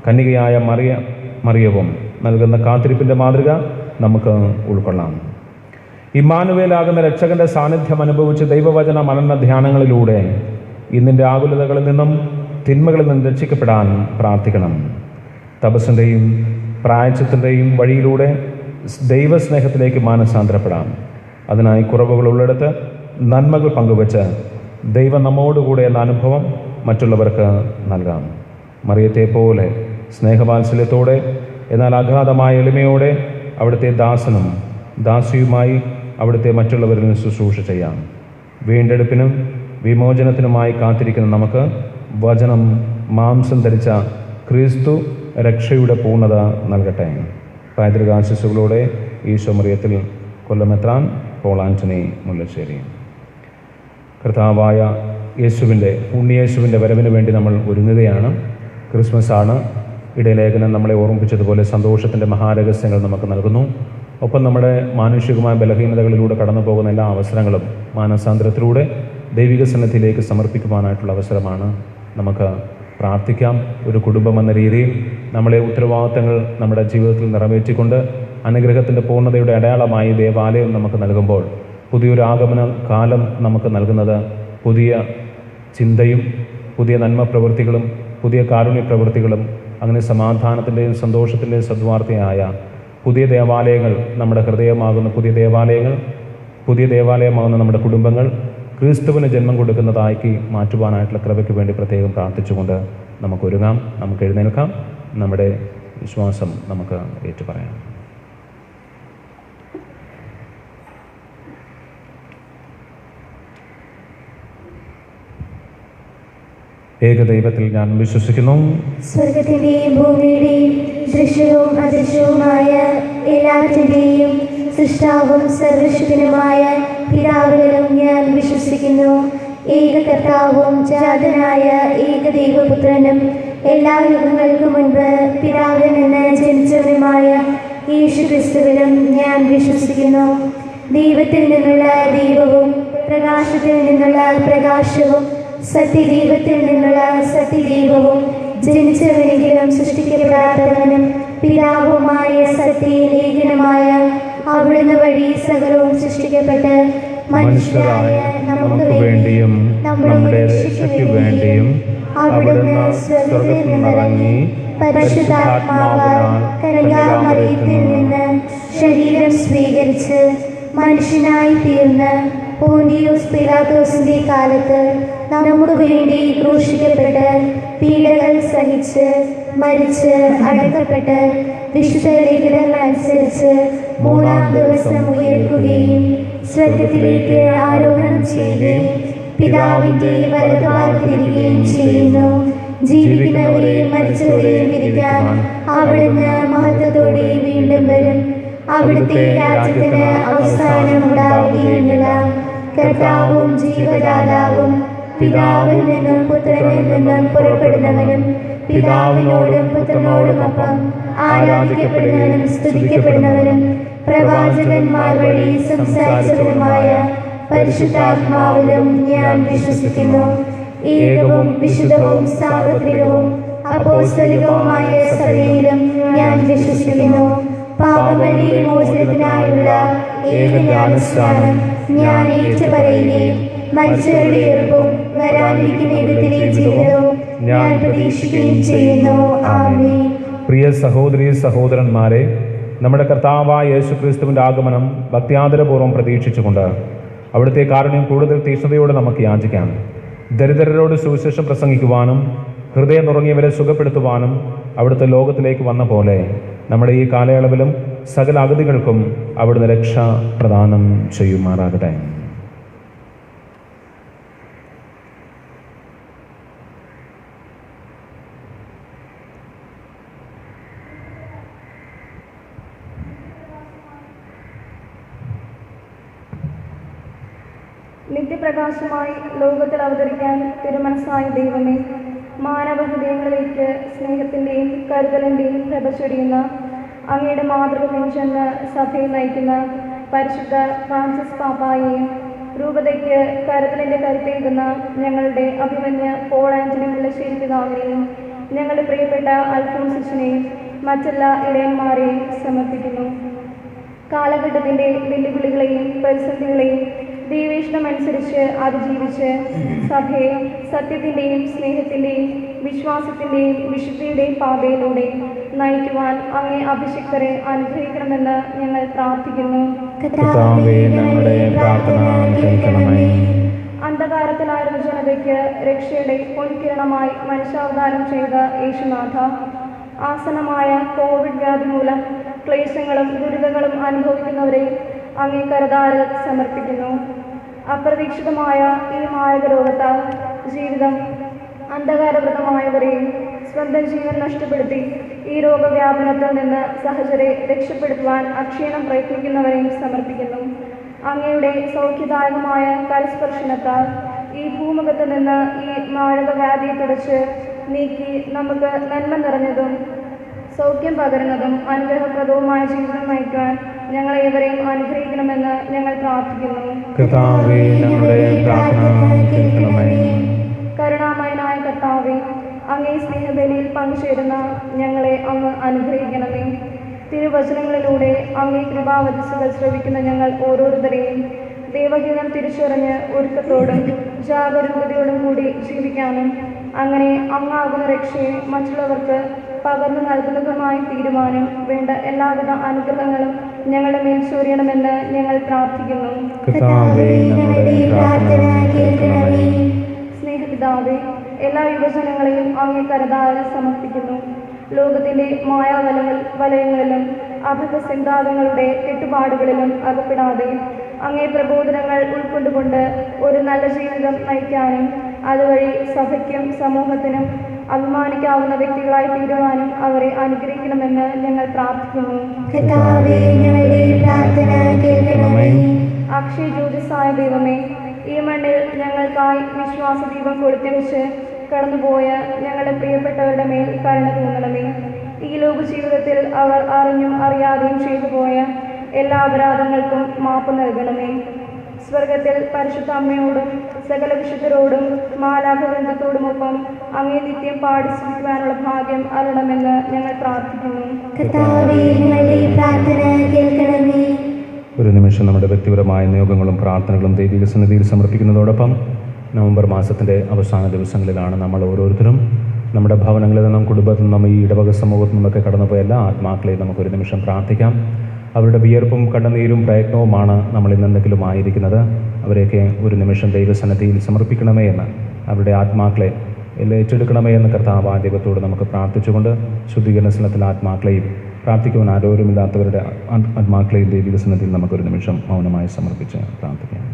കന്യകയായ മറിയവും നൽകുന്ന കാത്തിരിപ്പിൻ്റെ മാതൃക നമുക്ക് ഉൾക്കൊള്ളാം. ഇമ്മാനുവേലാകുന്ന രക്ഷകന്റെ സാന്നിധ്യം അനുഭവിച്ച് ദൈവവചന മനന ധ്യാനങ്ങളിലൂടെ ഇന്നിൻ്റെ ആകുലതകളിൽ നിന്നും തിന്മകളിൽ നിന്നും രക്ഷിക്കപ്പെടാൻ പ്രാർത്ഥിക്കണം. തപസ്സിൻ്റെയും പ്രായച്ചിത്തിൻ്റെയും വഴിയിലൂടെ ദൈവസ്നേഹത്തിലേക്ക് മാനസാന്തരപ്പെടാം. അതിനായി കുറവുകളുള്ളിടത്ത് നന്മകൾ പങ്കുവച്ച് ദൈവം നമ്മോടുകൂടെ എന്ന അനുഭവം മറ്റുള്ളവർക്ക് നൽകാം. മറിയത്തെ പോലെ സ്നേഹവാത്സല്യത്തോടെ എന്നാൽ അഗാധമായ എളിമയോടെ അവിടുത്തെ ദാസനും ദാസിയുമായി അവിടുത്തെ മറ്റുള്ളവരിൽ ശുശ്രൂഷ ചെയ്യാം. വീണ്ടെടുപ്പിനും വിമോചനത്തിനുമായി കാത്തിരിക്കുന്ന നമുക്ക് വചനം മാംസം ധരിച്ച ക്രിസ്തു രക്ഷയുടെ പൂർണ്ണത നൽകട്ടെ. പൈതൃക ആശംസകളോടെ ഈശോ മറിയത്തിൽ കൊല്ലമെത്രാൻ പോൾ ആന്റണി മുല്ലശ്ശേരി. കർത്താവായ ഉണ്ണിയേശുവിൻ്റെ വരവിന് വേണ്ടി നമ്മൾ ഒരുങ്ങുകയാണ്. ക്രിസ്മസ് ആണ്. ഇടയലേഖനം നമ്മളെ ഓർമ്മിപ്പിച്ചതുപോലെ സന്തോഷത്തിൻ്റെ മഹാരഹസ്യങ്ങൾ നമുക്ക് നൽകുന്നു. ഒപ്പം നമ്മുടെ മാനുഷികമായ ബലഹീനതകളിലൂടെ കടന്നു പോകുന്ന എല്ലാ അവസരങ്ങളും മാനസാന്തരത്തിലൂടെ ദൈവിക സന്നിധിയിലേക്ക് സമർപ്പിക്കുവാനായിട്ടുള്ള അവസരമാണ്. നമുക്ക് പ്രാർത്ഥിക്കാം. ഒരു കുടുംബം എന്ന രീതിയിൽ നമ്മളെ ഉത്തരവാദിത്തങ്ങൾ നമ്മുടെ ജീവിതത്തിൽ നിറവേറ്റിക്കൊണ്ട് അനുഗ്രഹത്തിൻ്റെ പൂർണ്ണതയുടെ അടയാളമായി ദേവാലയം നമുക്ക് നൽകുമ്പോൾ പുതിയൊരു ആഗമന കാലം നമുക്ക് നൽകുന്നത് പുതിയ ചിന്തയും പുതിയ നന്മ പ്രവൃത്തികളും പുതിയ കാരുണ്യ പ്രവൃത്തികളും അങ്ങനെ സമാധാനത്തിൻ്റെയും സന്തോഷത്തിൻ്റെയും സദ്വാർത്തയായ പുതിയ ദേവാലയങ്ങൾ, നമ്മുടെ ഹൃദയമാകുന്ന പുതിയ ദേവാലയമാകുന്ന നമ്മുടെ കുടുംബങ്ങൾ ക്രിസ്തുവിന് ജന്മം കൊടുക്കുന്നതാക്കി മാറ്റുവാനായിട്ടുള്ള കൃപയ്ക്ക് വേണ്ടി പ്രത്യേകം പ്രാർത്ഥിച്ചുകൊണ്ട് നമുക്ക് ഒരുങ്ങാം. നമുക്ക് എഴുന്നേൽക്കാം. നമ്മുടെ വിശ്വാസം നമുക്ക് ഏറ്റുപറയാം. ഏകദൈവത്തിൽ ഞാൻ വിശ്വസിക്കുന്നു. സ്വർഗത്തിന്റെയും ഭൂമിയുടെയും ദൃശ്യവും അദൃശ്യവുമായ എല്ലാറ്റിന്റെയും സൃഷ്ടാവും സർവശക്തനുമായ പിതാവിലും ഞാൻ വിശ്വസിക്കുന്നു. ഏക കർത്താവും ജാതനായ ഏകദൈവപുത്രനും എല്ലാ യുഗങ്ങൾക്കും മുൻപ് പിതാവിൽ നിന്ന് ജനിച്ചവനുമായ യേശുക്രിസ്തുവിലും ഞാൻ വിശ്വസിക്കുന്നു. ദൈവത്തിൽ നിന്നുള്ള ദൈവവും പ്രകാശത്തിൽ നിന്നുള്ള പ്രകാശവും സത്യദൈവത്തിൽ നിന്നുള്ള സത്യദൈവവും ജനിച്ചവനെങ്കിലും സൃഷ്ടിക്കപ്പെടാത്തവനും പിതാവുമായ സത്യലേഖനമായ അവിടുന്ന് വഴി സകലവും സൃഷ്ടിക്കപ്പെട്ട് മനുഷ്യരായ നമുക്ക് വേണ്ടിയും നമ്മുടെ രക്ഷയ്ക്കു വേണ്ടിയും അവിടുന്ന് സ്വർഗ്ഗത്തിൽ നിന്നിറങ്ങി പരിശുദ്ധാത്മാവാൽ കന്യകാമറിയത്തിൽ നിന്ന് ശരീരം സ്വീകരിച്ച് മനുഷ്യനായി തീർന്ന് പോന്തിയോസ് പീലാത്തോസിന്റെ കാലത്ത് നമുക്ക് വേണ്ടി ക്രൂശിക്കപ്പെട്ട് പീഡകൾ സഹിച്ച് മരിച്ച് അടക്കപ്പെട്ട് വിശുദ്ധ ലേഖനങ്ങൾ അനുസരിച്ച് മൂന്നാം ദിവസം ഉയർക്കുകയും സ്വർഗ്ഗത്തിലേക്ക് ആരോഹണം ചെയ്യുകയും പിതാവിന്റെ വലതുഭാഗത്തിരിക്കുകയും ചെയ്യുന്നു. ജീവിക്കുന്നവരെയും മരിച്ചവരെയും വിധിക്കാൻ അവിടുന്ന് മഹത്വത്തോടെ വീണ്ടും വരും. അവിടുത്തെ രാജ്യത്തിന് അവസാനം ഉണ്ടാവുകയില്ല. കർത്താവും ജീവദാതാവും പിതാവിൽ നിന്നും പുത്രനിൽ നിന്നും പുറപ്പെടുന്നവനും പിതാവിനോടും പുത്രനോടുമൊപ്പം ആരാധിക്കപ്പെടുന്നവനും സ്തുതിക്കപ്പെടുന്നവനും പ്രവാചകന്മാർ വഴി സംസാരിച്ചവനുമായ പരിശുദ്ധാത്മാവിലും ഞാൻ വിശ്വസിക്കുന്നു. ഏകവും വിശുദ്ധവും സാർവത്രികവും അപ്പോസ്തലികവുമായ സഭയിലും ഞാൻ വിശ്വസിക്കുന്നു. പാപമോചനത്തിനായുള്ള ഏകജ്ഞാനസ്നാനം ഞാൻ ഏറ്റുപറയുകയും മരിച്ചവരുടെ ഉയർപ്പും വരാനിരിക്കുന്ന യുഗത്തിലെ ജീവിതവും ഞാൻ പ്രതീക്ഷിക്കുകയും ചെയ്യുന്നു. ആമേൻ. പ്രിയ സഹോദരീ സഹോദരന്മാരെ, നമ്മുടെ കർത്താവായ യേശുക്രിസ്തുവിൻ്റെ ആഗമനം ഭക്ത്യാദരപൂർവ്വം പ്രതീക്ഷിച്ചുകൊണ്ട് അവിടുത്തെ കാരുണ്യം കൂടുതൽ തീക്ഷ്ണതയോടെ നമുക്ക് യാചിക്കാം. ദരിദ്രരോട് സുവിശേഷം പ്രസംഗിക്കുവാനും ഹൃദയം നുറങ്ങിയവരെ സുഖപ്പെടുത്തുവാനും അവിടുത്തെ ലോകത്തിലേക്ക് വന്ന പോലെ നമ്മുടെ ഈ കാലയളവിലും സകല അഗതികൾക്കും അവിടുന്ന് രക്ഷ പ്രദാനം ചെയ്യുമാറാകട്ടെ. നിത്യപ്രകാശമായി ലോകത്തിൽ അവതരിക്കാൻ തിരുമനസ്സായ ദൈവമേ, മാനവ ഹൃദയങ്ങളിലേക്ക് സ്നേഹത്തിൻ്റെയും കരുതലിൻ്റെയും പ്രഭ ചൊരിയുന്ന അങ്ങയുടെ മാതൃക പിൻചെന്ന് സഭയെ നയിക്കുന്ന പരിശുദ്ധ ഫ്രാൻസിസ് പാപ്പായെയും രൂപതയ്ക്ക് കരുതലിൻ്റെ കരുത്തേകുന്ന ഞങ്ങളുടെ അഭിമന്യ പോൾ ആന്റണി മുല്ലശ്ശേരി പിതാവിനെയും ഞങ്ങളുടെ പ്രിയപ്പെട്ട അൽഫോൻസിനെയും മറ്റെല്ലാ ഇടയന്മാരെയും സമർപ്പിക്കുന്നു. കാലഘട്ടത്തിൻ്റെ വെല്ലുവിളികളെയും പ്രതിസന്ധികളെയും ദൈവേഷ്ടമനുസരിച്ച് അതിജീവിച്ച് സഭയെ സത്യത്തിൻ്റെയും സ്നേഹത്തിൻ്റെയും വിശ്വാസത്തിൻ്റെയും വിശുദ്ധിയുടെയും പാതയിലൂടെ നയിക്കുവാൻ അങ്ങേ അഭിഷിക്തരെ അനുഗ്രഹിക്കണമെന്ന് ഞങ്ങൾ പ്രാർത്ഥിക്കുന്നു. കർത്താവേ, ഞങ്ങളുടെ പ്രാർത്ഥന കേൾക്കണമേ. അന്ധകാരത്തിലായിരുന്ന ജനതയ്ക്ക് രക്ഷയുടെ പൊൻകിരണമായി മനുഷ്യാവതാരം ചെയ്ത യേശുനാഥ, ആസന്നമായ കോവിഡ് വ്യാധി മൂലം ക്ലേശങ്ങളും ദുരിതങ്ങളും അനുഭവിക്കുന്നവരെ അങ്ങേ കരതാരിൽ സമർപ്പിക്കുന്നു. അപ്രതീക്ഷിതമായ ഈ മാരക രോഗത്താൽ ജീവിതം അന്ധകാരവൃതമായവരെയും സ്വന്തം ജീവൻ നഷ്ടപ്പെടുത്തി ഈ രോഗവ്യാപനത്തിൽ നിന്ന് സഹചരെ രക്ഷപ്പെടുത്തുവാൻ അക്ഷീണം പ്രയത്നിക്കുന്നവരെയും സമർപ്പിക്കുന്നു. അങ്ങയുടെ സൗഖ്യദായകമായ കരസ്പർശനത്താൽ ഈ ഭൂമുഖത്ത് നിന്ന് ഈ മാരകവ്യാധിയെ തുടച്ച് നീക്കി നമുക്ക് നന്മ നിറഞ്ഞതും സൗഖ്യം പകരുന്നതും അനുഗ്രഹപ്രദവുമായ ജീവിതം നയിക്കാൻ ഞങ്ങളേവരെയും അനുഗ്രഹിക്കണമെന്ന് ഞങ്ങൾ പ്രാർത്ഥിക്കുന്നു. കർത്താവേ, ഞങ്ങളുടെ പ്രാർത്ഥന കേൾക്കണമേ. കരുണാമയനായ കർത്താവേ, അങ്ങേ സ്നേഹബലിയിൽ പങ്കുചേരുന്ന ഞങ്ങളെ അങ്ങ് അനുഗ്രഹിക്കണമേ. തിരുവചനങ്ങളിലൂടെ അങ്ങേ കൃപാവചസ്സുകൾ ശ്രവിക്കുന്ന ഞങ്ങൾ ഓരോരുത്തരെയും ദൈവഹിതം തിരിച്ചറിഞ്ഞ് ഒരുക്കത്തോടും ജാഗരൂകതയോടും കൂടി ജീവിക്കാനും അങ്ങനെ അങ്ങാകുന്ന രക്ഷയെ മറ്റുള്ളവർക്ക് പകർന്നു നൽകുന്നതുമായി തീരുമാനം വേണ്ട എല്ലാവിധ അനുഗ്രഹങ്ങളും ഞങ്ങളുടെ മേൽ ചൊരിയണമെന്ന് ഞങ്ങൾ പ്രാർത്ഥിക്കുന്നു. സ്നേഹപിതാവേ, എല്ലാ യുവജനങ്ങളെയും അങ്ങേ കരതാരിൽ സമർപ്പിക്കുന്നു. ലോകത്തിൻ്റെ വലയങ്ങളിലും അബദ്ധ സിദ്ധാന്തങ്ങളുടെ കെട്ടുപാടുകളിലും അകപ്പെടാതെ അങ്ങേ പ്രബോധനങ്ങൾ ഉൾക്കൊണ്ടുകൊണ്ട് ഒരു നല്ല ജീവിതം നയിക്കാനും അതുവഴി സഭയ്ക്കും സമൂഹത്തിനും അഭിമാനിക്കാവുന്ന വ്യക്തികളായി തീരുവാനും അവരെ അനുഗ്രഹിക്കണമെന്ന് ഞങ്ങൾ പ്രാർത്ഥിക്കുന്നു. അക്ഷയ ജ്യോതിസായ ദൈവമേ, ഈ മണ്ണിൽ ഞങ്ങൾക്കായി വിശ്വാസദീപം കൊളുത്തിവെച്ച് കടന്നുപോയ ഞങ്ങളുടെ പ്രിയപ്പെട്ടവരുടെ മേൽ കരുണ തോന്നണമേ. ഈ ലോക ജീവിതത്തിൽ അവർ അറിഞ്ഞും അറിയാതെയും ചെയ്തു പോയ എല്ലാ അപരാധങ്ങൾക്കും മാപ്പ് നൽകണമേ. സ്വർഗത്തിൽ പരിശുദ്ധ അമ്മയോടും സകല വിശുദ്ധരോടും മാലാഖവൃന്ദത്തോടുമൊപ്പം അങ്ങേ നിത്യം പാടി സ്തുതിക്കുവാനുള്ള ഭാഗ്യം അരുളണമെന്ന് ഞങ്ങൾ പ്രാർത്ഥിക്കുന്നു. ഒരു നിമിഷം നമ്മുടെ വ്യക്തിപരമായ നിയോഗങ്ങളും പ്രാർത്ഥനകളും ദൈവിക സന്നിധിയിൽ സമർപ്പിക്കുന്നതോടൊപ്പം നവംബർ മാസത്തിൻ്റെ അവസാന ദിവസങ്ങളിലാണ് നമ്മൾ ഓരോരുത്തരും നമ്മുടെ ഭവനങ്ങളിൽ നിന്നും കുടുംബത്തിൽ നിന്നും ഈ ഇടവക സമൂഹത്തിൽ നിന്നൊക്കെ കടന്നുപോയ എല്ലാ ആത്മാക്കളെയും നമുക്കൊരു നിമിഷം പ്രാർത്ഥിക്കാം. അവരുടെ വിയർപ്പും കണ്ണുനീരും പ്രയത്നവുമാണ് നമ്മൾ ഇന്നെന്തെങ്കിലും ആയിരിക്കുന്നത്. അവരെയൊക്കെ ഒരു നിമിഷം ദൈവസന്നിധിയിൽ സമർപ്പിക്കണമേ എന്ന്, അവരുടെ ആത്മാക്കളെ ഏറ്റെടുക്കണമേ എന്ന് കർത്താവ് ദൈവത്തോട് നമുക്ക് പ്രാർത്ഥിച്ചുകൊണ്ട് ശുദ്ധീകരണ സ്ഥലത്തിലെ ആത്മാക്കളെയും പ്രാർത്ഥിക്കുവാൻ ആരോരുമില്ലാത്തവരുടെ ആത്മാക്കളെയും ദൈവിക സന്നിധിയിൽ നമുക്കൊരു നിമിഷം മൗനമായി സമർപ്പിച്ച് പ്രാർത്ഥിക്കാം.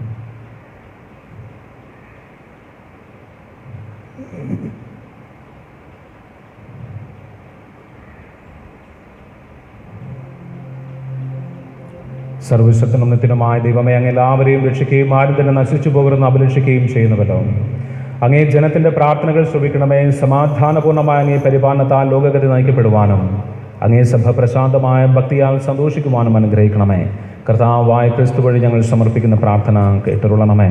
സർവശക്തനും നിത്യനുമായ ദൈവമേ, അങ്ങ് എല്ലാവരെയും രക്ഷിക്കുകയും ആരും തന്നെ നശിച്ചു പോകരുതെന്ന് അഭിലഷിക്കുകയും ചെയ്യുന്നുവല്ലോ. അങ്ങേ ജനത്തിൻ്റെ പ്രാർത്ഥനകൾ ശ്രവിക്കണമേ. സമാധാനപൂർണ്ണമായ അങ്ങേ പരിപാലനത്താൽ ലോകഗതി നയിക്കപ്പെടുവാനും അങ്ങേ സഭ പ്രശാന്തമായ ഭക്തിയാൽ സന്തോഷിക്കുവാനും അനുഗ്രഹിക്കണമേ. കർത്താവായ ക്രിസ്തു വഴി ഞങ്ങൾ സമർപ്പിക്കുന്ന പ്രാർത്ഥന കേട്ടരുളണമേ.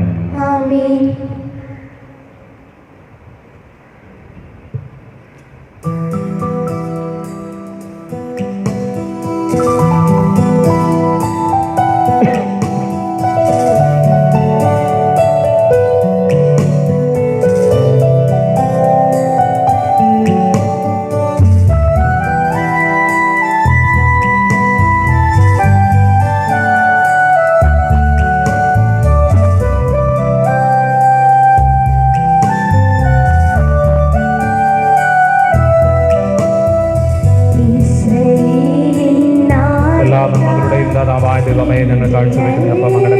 ദൈവമേ, ഞങ്ങൾ കാഴ്ചവെക്കുന്ന അപ്പം അങ്ങയുടെ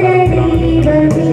സർവ്വ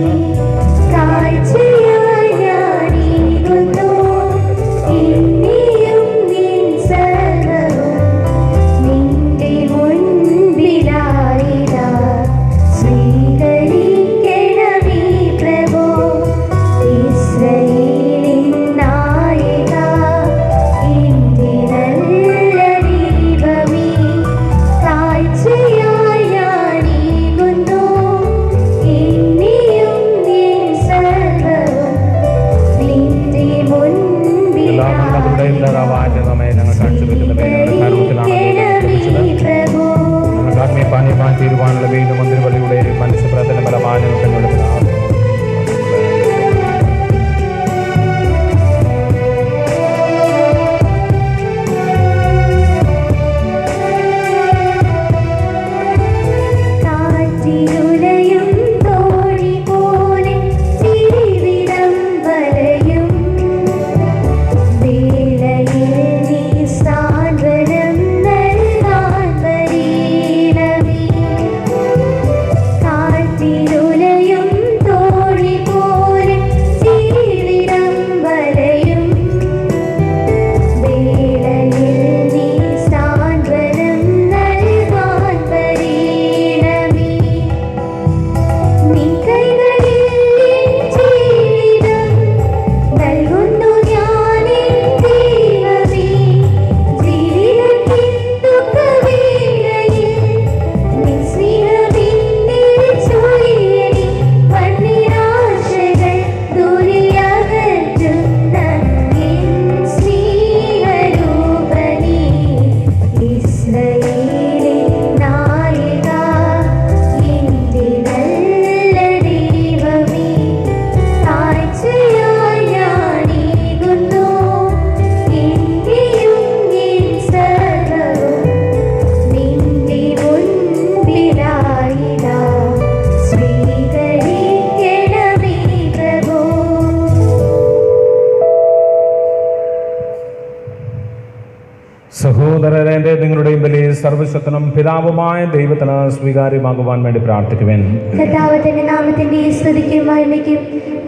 സഹോദരരെ, നിങ്ങളുടെയും ബലി സർവശക്തനും പിതാവുമായ ദൈവത്തിന് സ്വീകാര്യമാകുവാൻ വേണ്ടി പ്രാർത്ഥിക്കുവാൻ. കർത്താവിന്റെ നാമത്തിന്റെ സ്തുതിക്കും മഹിമയ്ക്കും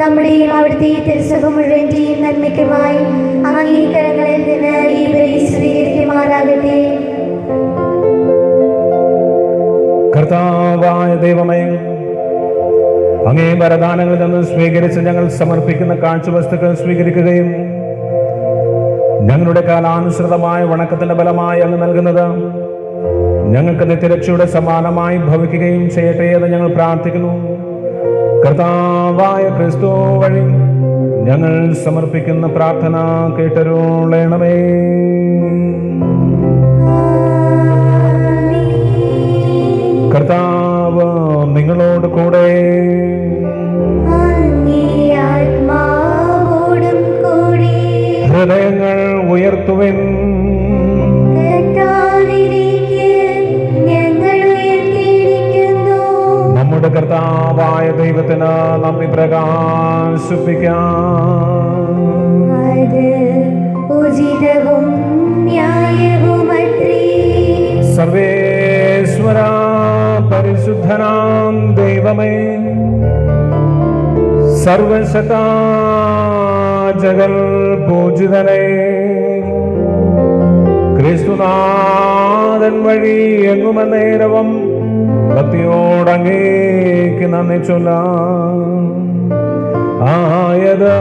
നമ്മുടെയും അവിടുത്തെ തിരുസഭ മുഴുവന്റെയും നന്മയ്ക്കുമായി അംഗീകരണങ്ങളിൽ നിന്ന് ഈ ബലി സ്വീകരിക്കുമാറാകട്ടെ. കർത്താവായ ദൈവമേ, അങ്ങേ വരദാനങ്ങളിൽ നിന്ന് സ്വീകരിച്ച് ഞങ്ങൾ സമർപ്പിക്കുന്ന കാഴ്ചവസ്തുക്കൾ സ്വീകരിക്കുകയും ഞങ്ങളുടെ കാലാനുസൃതമായ വണക്കത്തിന്റെ ഫലമായി അങ്ങ് നൽകുന്നത് ഞങ്ങൾക്ക് നിത്യരക്ഷയുടെ സമാനമായി ഭവിക്കുകയും ചെയ്യട്ടെ എന്ന് ഞങ്ങൾ പ്രാർത്ഥിക്കുന്നു. കർത്താവായ ക്രിസ്തു വഴി ഞങ്ങൾ സമർപ്പിക്കുന്ന പ്രാർത്ഥന കേട്ടരുളണമേ. കർത്താവ് നിങ്ങളോട് കൂടെ. ഹൃദയങ്ങൾ ഉയർത്തുവിൻ. നമ്മുടെ കർത്താവായ ദൈവത്തിന് നന്ദി പ്രകാശിപ്പിക്കാം. സർവേശ്വര പരിശുദ്ധനാം ദൈവമേ, സർവശക്ത ജഗൽ പൂജിതനേ, ക്രിസ്തുനാഥൻ വഴി എങ്ങുമന്നേരവും ഭക്തിയോടങ്ങേക്ക് നന്ദി ചൊല്ലാം. ആയത്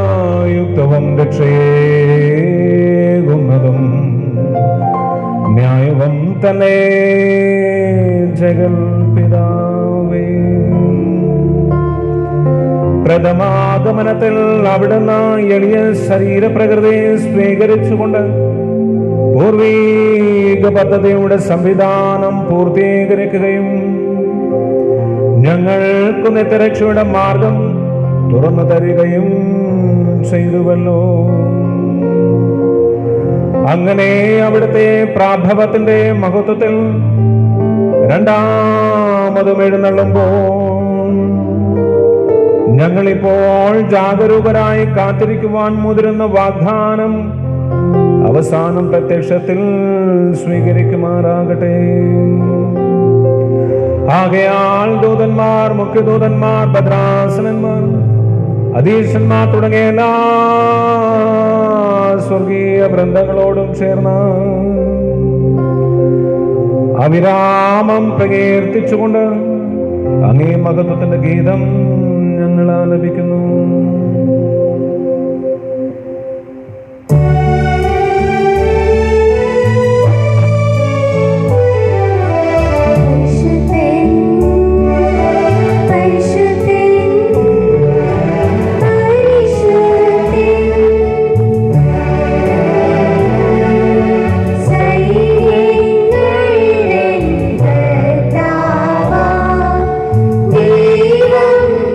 യുക്തവും രക്ഷയേകുന്നതും ന്യായവും തന്നെ ജഗൽ പിതാവേ. പ്രഥമാഗമനത്തിൽ അവിടുന്ന് എളിയ ശരീരപ്രകൃതിയെ സ്വീകരിച്ചുകൊണ്ട് പൂർവീക പദ്ധതിയുടെ സംവിധാനം പൂർത്തീകരിക്കുകയും ഞങ്ങൾക്ക് നിത്യരക്ഷയുടെ മാർഗം തുറന്നു തരികയും ചെയ്തുവല്ലോ. അങ്ങനെ അവിടുത്തെ പ്രാഭവത്തിന്റെ മഹത്വത്തിൽ രണ്ടാമതും എഴുന്നള്ളുമ്പോൾ ഞങ്ങളിപ്പോൾ ജാഗരൂകരായി കാത്തിരിക്കുവാൻ മുതിരുന്ന വാഗ്ദാനം അവസാനം പ്രത്യക്ഷത്തിൽ സ്വീകരിക്കുമാറാകട്ടെ. ആകയാൽ ദൂതന്മാർ, മുഖ്യദൂതന്മാർ, ഭദ്രാസനന്മാർ, അധീശന്മാർ തുടങ്ങിയ എല്ലാ സ്വർഗീയ വൃന്ദങ്ങളോടും ചേർന്ന് അവിരാമം പ്രകീർത്തിച്ചുകൊണ്ട് അങ്ങേ മഹത്വത്തിന്റെ ഗീതം ഞങ്ങൾ ആലപിക്കുന്നു.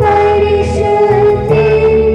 പരിശുദ്ധൻ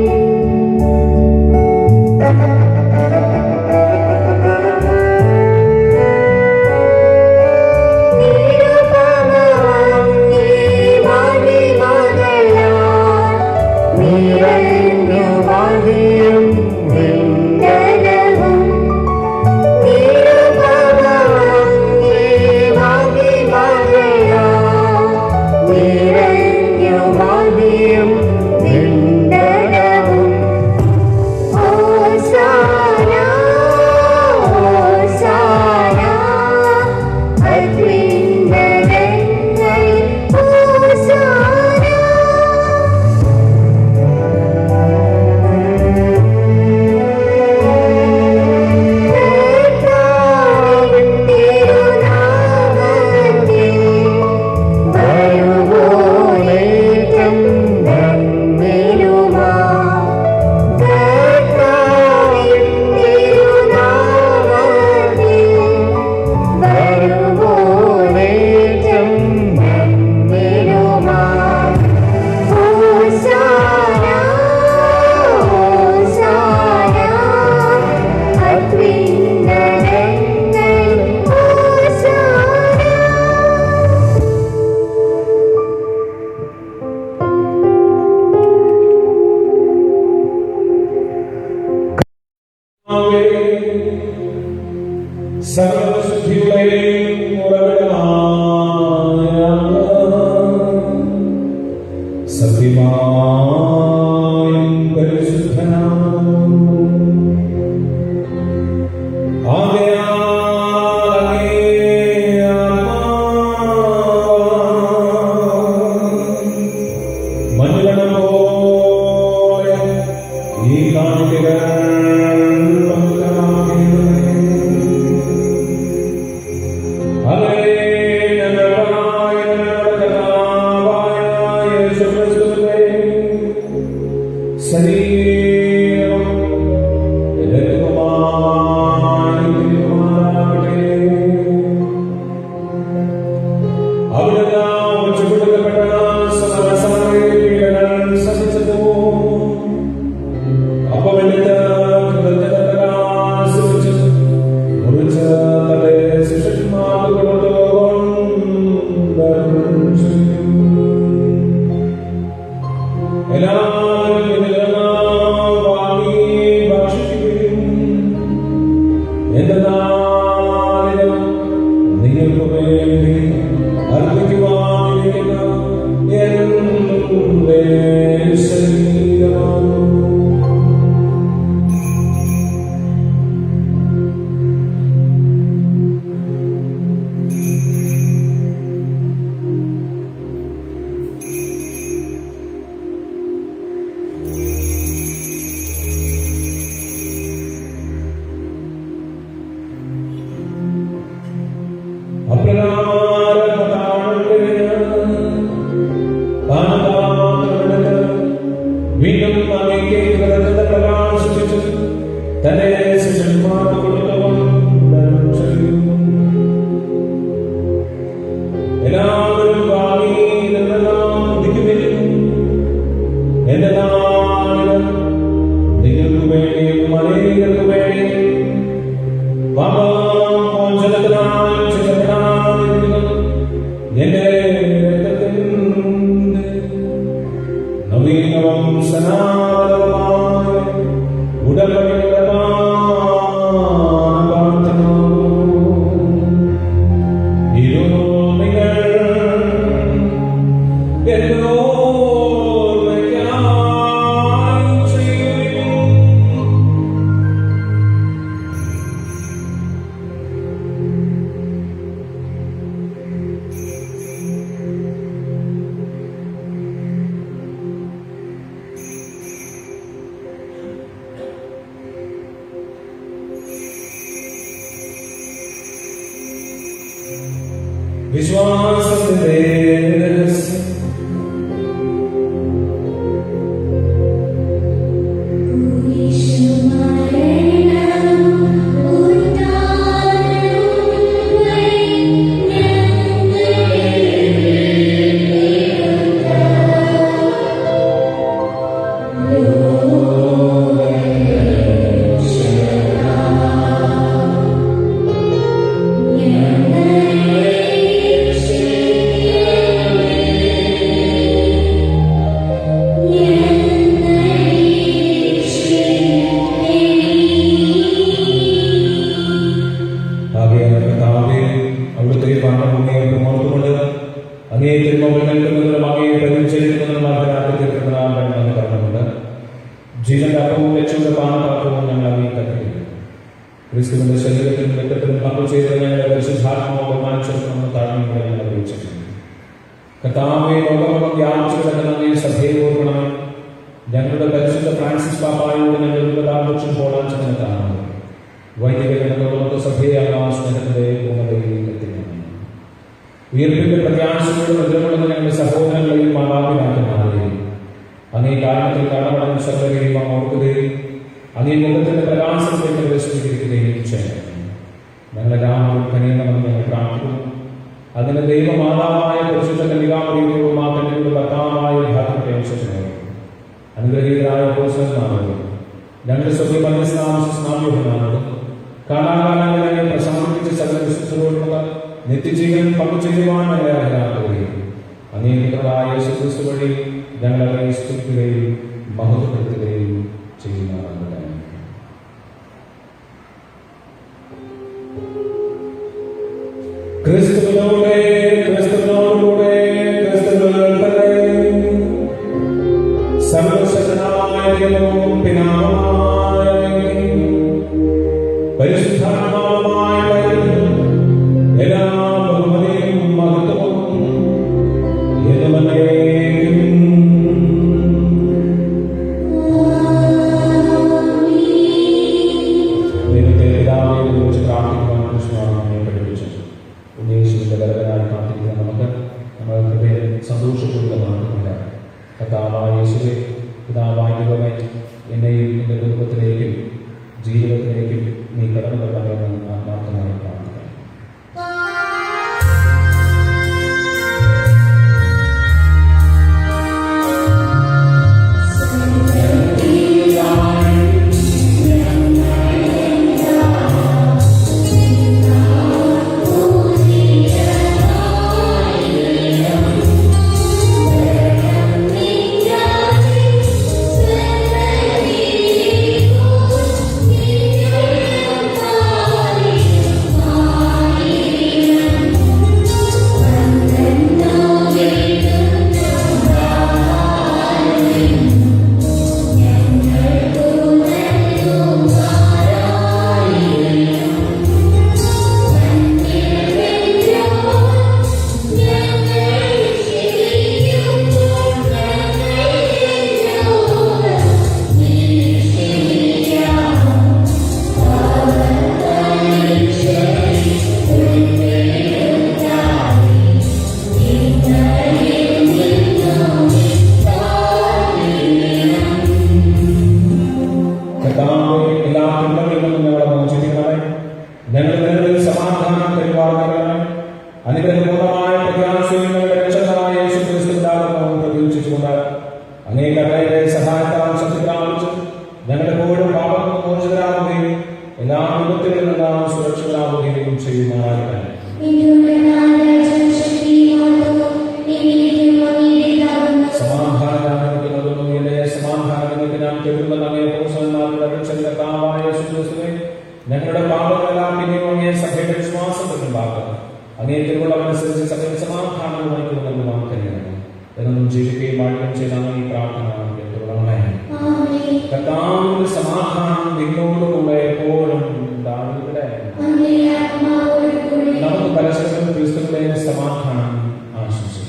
വിശ്വാസത്തിന്റെ രഹസ്യം. ജീവന്റെ അപ്പവും വെച്ചുകൊണ്ട് പാനപാത്രവും ഞങ്ങൾ അറിയിക്കത്തില്ല. ക്രിസ്തുവിന്റെ ശരീരത്തിനും രക്തത്തിനും പങ്കു ചെയ്ത് ഞങ്ങളുടെ പരിശുദ്ധാത്മാവ് ബഹുമാനിച്ചെന്ന് താഴ്മയോടെ ഞങ്ങൾ അറിയിച്ചിട്ടുണ്ട്. കർത്താവേ, ലോകമൊക്കെ വ്യാപിച്ചു കിടക്കുന്ന ഈ സഭയെ ഓർക്കണമേ. ഞങ്ങളുടെ പരിശുദ്ധ ഫ്രാൻസിസ് പാപ്പായോട് ഞങ്ങൾ ഉപതാപക്ഷം പോകാൻ ചെന്ന് കാണുന്നു. വൈദിക ജനങ്ങളോട് സഭയെ സ്നേഹത്തിന്റെ പൂർണ്ണതയിൽ എത്തിക്കണം. ഉയർപ്പിന്റെ പ്രത്യാശയോട് ബന്ധപ്പെടുന്ന ഞങ്ങളുടെ സഹോദരങ്ങളെയും മാതാപിതാക്കന്മാരെയും അങ്ങേ കാരണത്തിൽ കടമടഞ്ഞ സകലരെയും ഓർക്കുകയും അങ്ങേ മുഖത്തിന്റെ പ്രകാശത്തിലേക്ക് പ്രവേശിപ്പിക്കുകയും ചെയ്യണം. ഞങ്ങളെല്ലാവരും കനിയണമെന്ന് ഞങ്ങൾ പ്രാർത്ഥിക്കുന്നു. അതിന് ദൈവമാതാവായ പരിശുദ്ധ കന്യകാമറിയത്തോടും ആ കന്യകയുടെ ഭർത്താവായ യാതൊരു വിശ്വസിക്കുന്നു. അനുഗ്രഹീതരായ അപ്പോസ്തലന്മാരോടും ഞങ്ങളുടെ സ്വന്തം മധ്യസ്ഥാനോടും കാലാകാലങ്ങളെ പ്രസാദിപ്പിച്ച സകല വിശ്വസരോടുള്ള നിത്യജീവൻ പങ്കുചെയ്യുവാൻ ഞങ്ങളെ അർഹരാക്കുകയും അങ്ങേയമായ യേശുക്രിസ്തു വഴി ഞങ്ങളെ സ്തുതിക്കുകയും മഹത്വപ്പെടുത്തുകയും ചെയ്യുന്നതാണ്. ക്രിസ്തുവിനോടെ ക്രിസ്തുവിനോടുകൂടെ ക്രിസ്തുവിൽ തന്നെ സർവശക്തനായ ദൈവവും പിതാവായ പരിശുദ്ധാത്മാവുമായ എല്ലാ ബഹുമതിയും മഹത്വവും എന്നേക്കും ദൈവത്തെ പിതാവിനെ കുറിച്ച് പ്രാർത്ഥിക്കുവാൻ കൃഷ്ണനെ പഠിപ്പിച്ചു. ഉദ്ദേശിച്ച അങ്ങയുടെ സഹായത്താൽ ശക്തി പ്രാപിച്ചു ഞങ്ങളുടെ കോടും പാപങ്ങൾ മോചിതരാകുകയും എല്ലാ വിപത്തുകളിൽ നിന്നും സുരക്ഷിതരാകുകയും ചെയ്യുമാറാകട്ടെ. ഞങ്ങളുടെ പാപങ്ങളെല്ലാം പിന്നെയും അങ്ങേ സഭയുടെ വിശ്വാസത്തിലുണ്ടാകുക അങ്ങേ തിരുവുള്ളവനുസരിച്ച് സഭയുടെ സമാധാനവുമായി നൽകുവാൻ കഴിയണം എന്നും ജീവിക്കുകയും വാഴുകയും ചെയ്താണ് ഈ പ്രാർത്ഥന. കർത്താവിന്റെ സമാധാനം നിങ്ങളോടുകൂടെ എപ്പോഴും ഉണ്ടാകട്ടെ. നമുക്ക് പരസ്പരം ക്രിസ്തുവിന്റെ സമാധാനം ആശംസിക്കാം.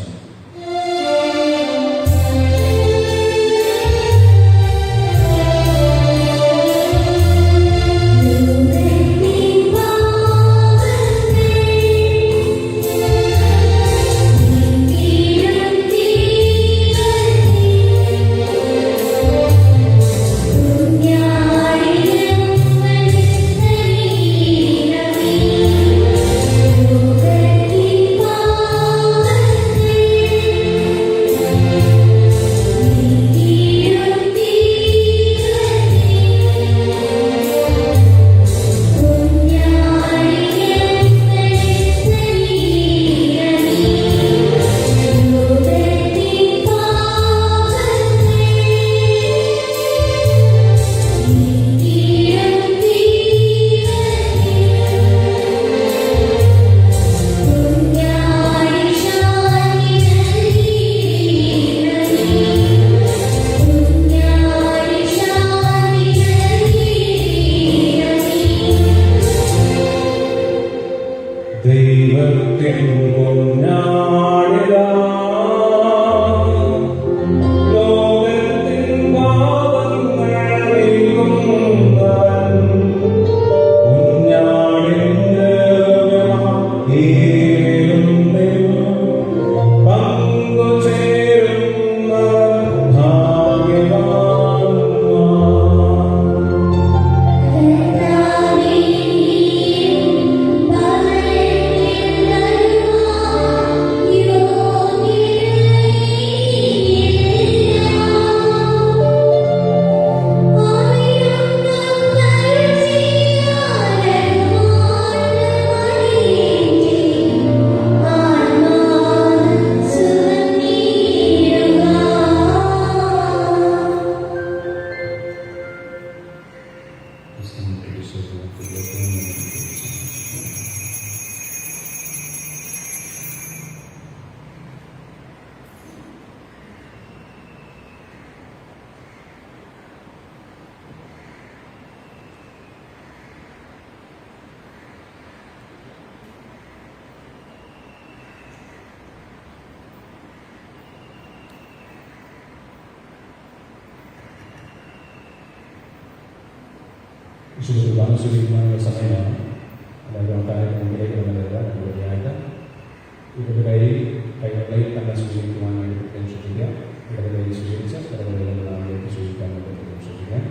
വിശുദ്ധ സ്വീകരിക്കാനുള്ള സമയമാണ്. എല്ലാവരും ഉണ്ടായിട്ട് മുമ്പിലേക്ക് വന്നതല്ല വഴിയായിട്ട് ഇവരുടെ കൈകളിൽ തന്നെ സ്വീകരിക്കുവാനായിട്ട് പ്രത്യേകം ശ്രദ്ധിക്കുക. ഇടത് കൈ സ്വീകരിച്ച് ഇടതുകൈകളുടെ നാളിലേക്ക് സ്വീകരിക്കാനായിട്ട് പ്രത്യേകം ശ്രദ്ധിക്കുക.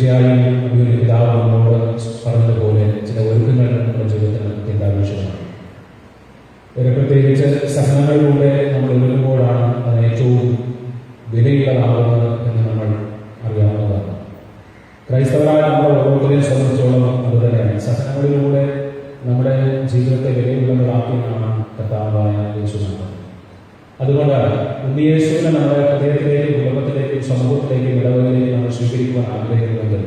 തീർച്ചയായും അഭിമന്യ പിതാവ് നമ്മളോട് പറഞ്ഞതുപോലെ ചില ഒരുക്കങ്ങൾ നമ്മുടെ ജീവിതത്തിന് അത്യന്താപേക്ഷിതമാണ്. പ്രത്യേകിച്ച് സഹനങ്ങളിലൂടെ നമ്മൾ ഒരുങ്ങുമ്പോഴാണ് അത് ഏറ്റവും വിലയുള്ളതാകുന്നത് എന്ന് നമ്മൾ അറിയാവുന്നതാണ്. ക്രൈസ്തവരായ നമ്മുടെ ഓരോരുത്തരെയും സംബന്ധിച്ചോളം അത് തന്നെയാണ്. സഹനങ്ങളിലൂടെ നമ്മുടെ ജീവിതത്തെ വിലയുള്ളതാക്കിയാണ് കർത്താവായ യേശുനാഥൻ. അതുകൊണ്ട് ഉണ്ണിയേശുവിനെ നമ്മുടെ ഹൃദയത്തിലേക്കും കുടുംബത്തിലേക്കും സമൂഹത്തിലേക്കും ഇടവകളിലേക്കും നമ്മൾ സ്വീകരിക്കുവാൻ ആഗ്രഹിക്കുന്നുണ്ട്.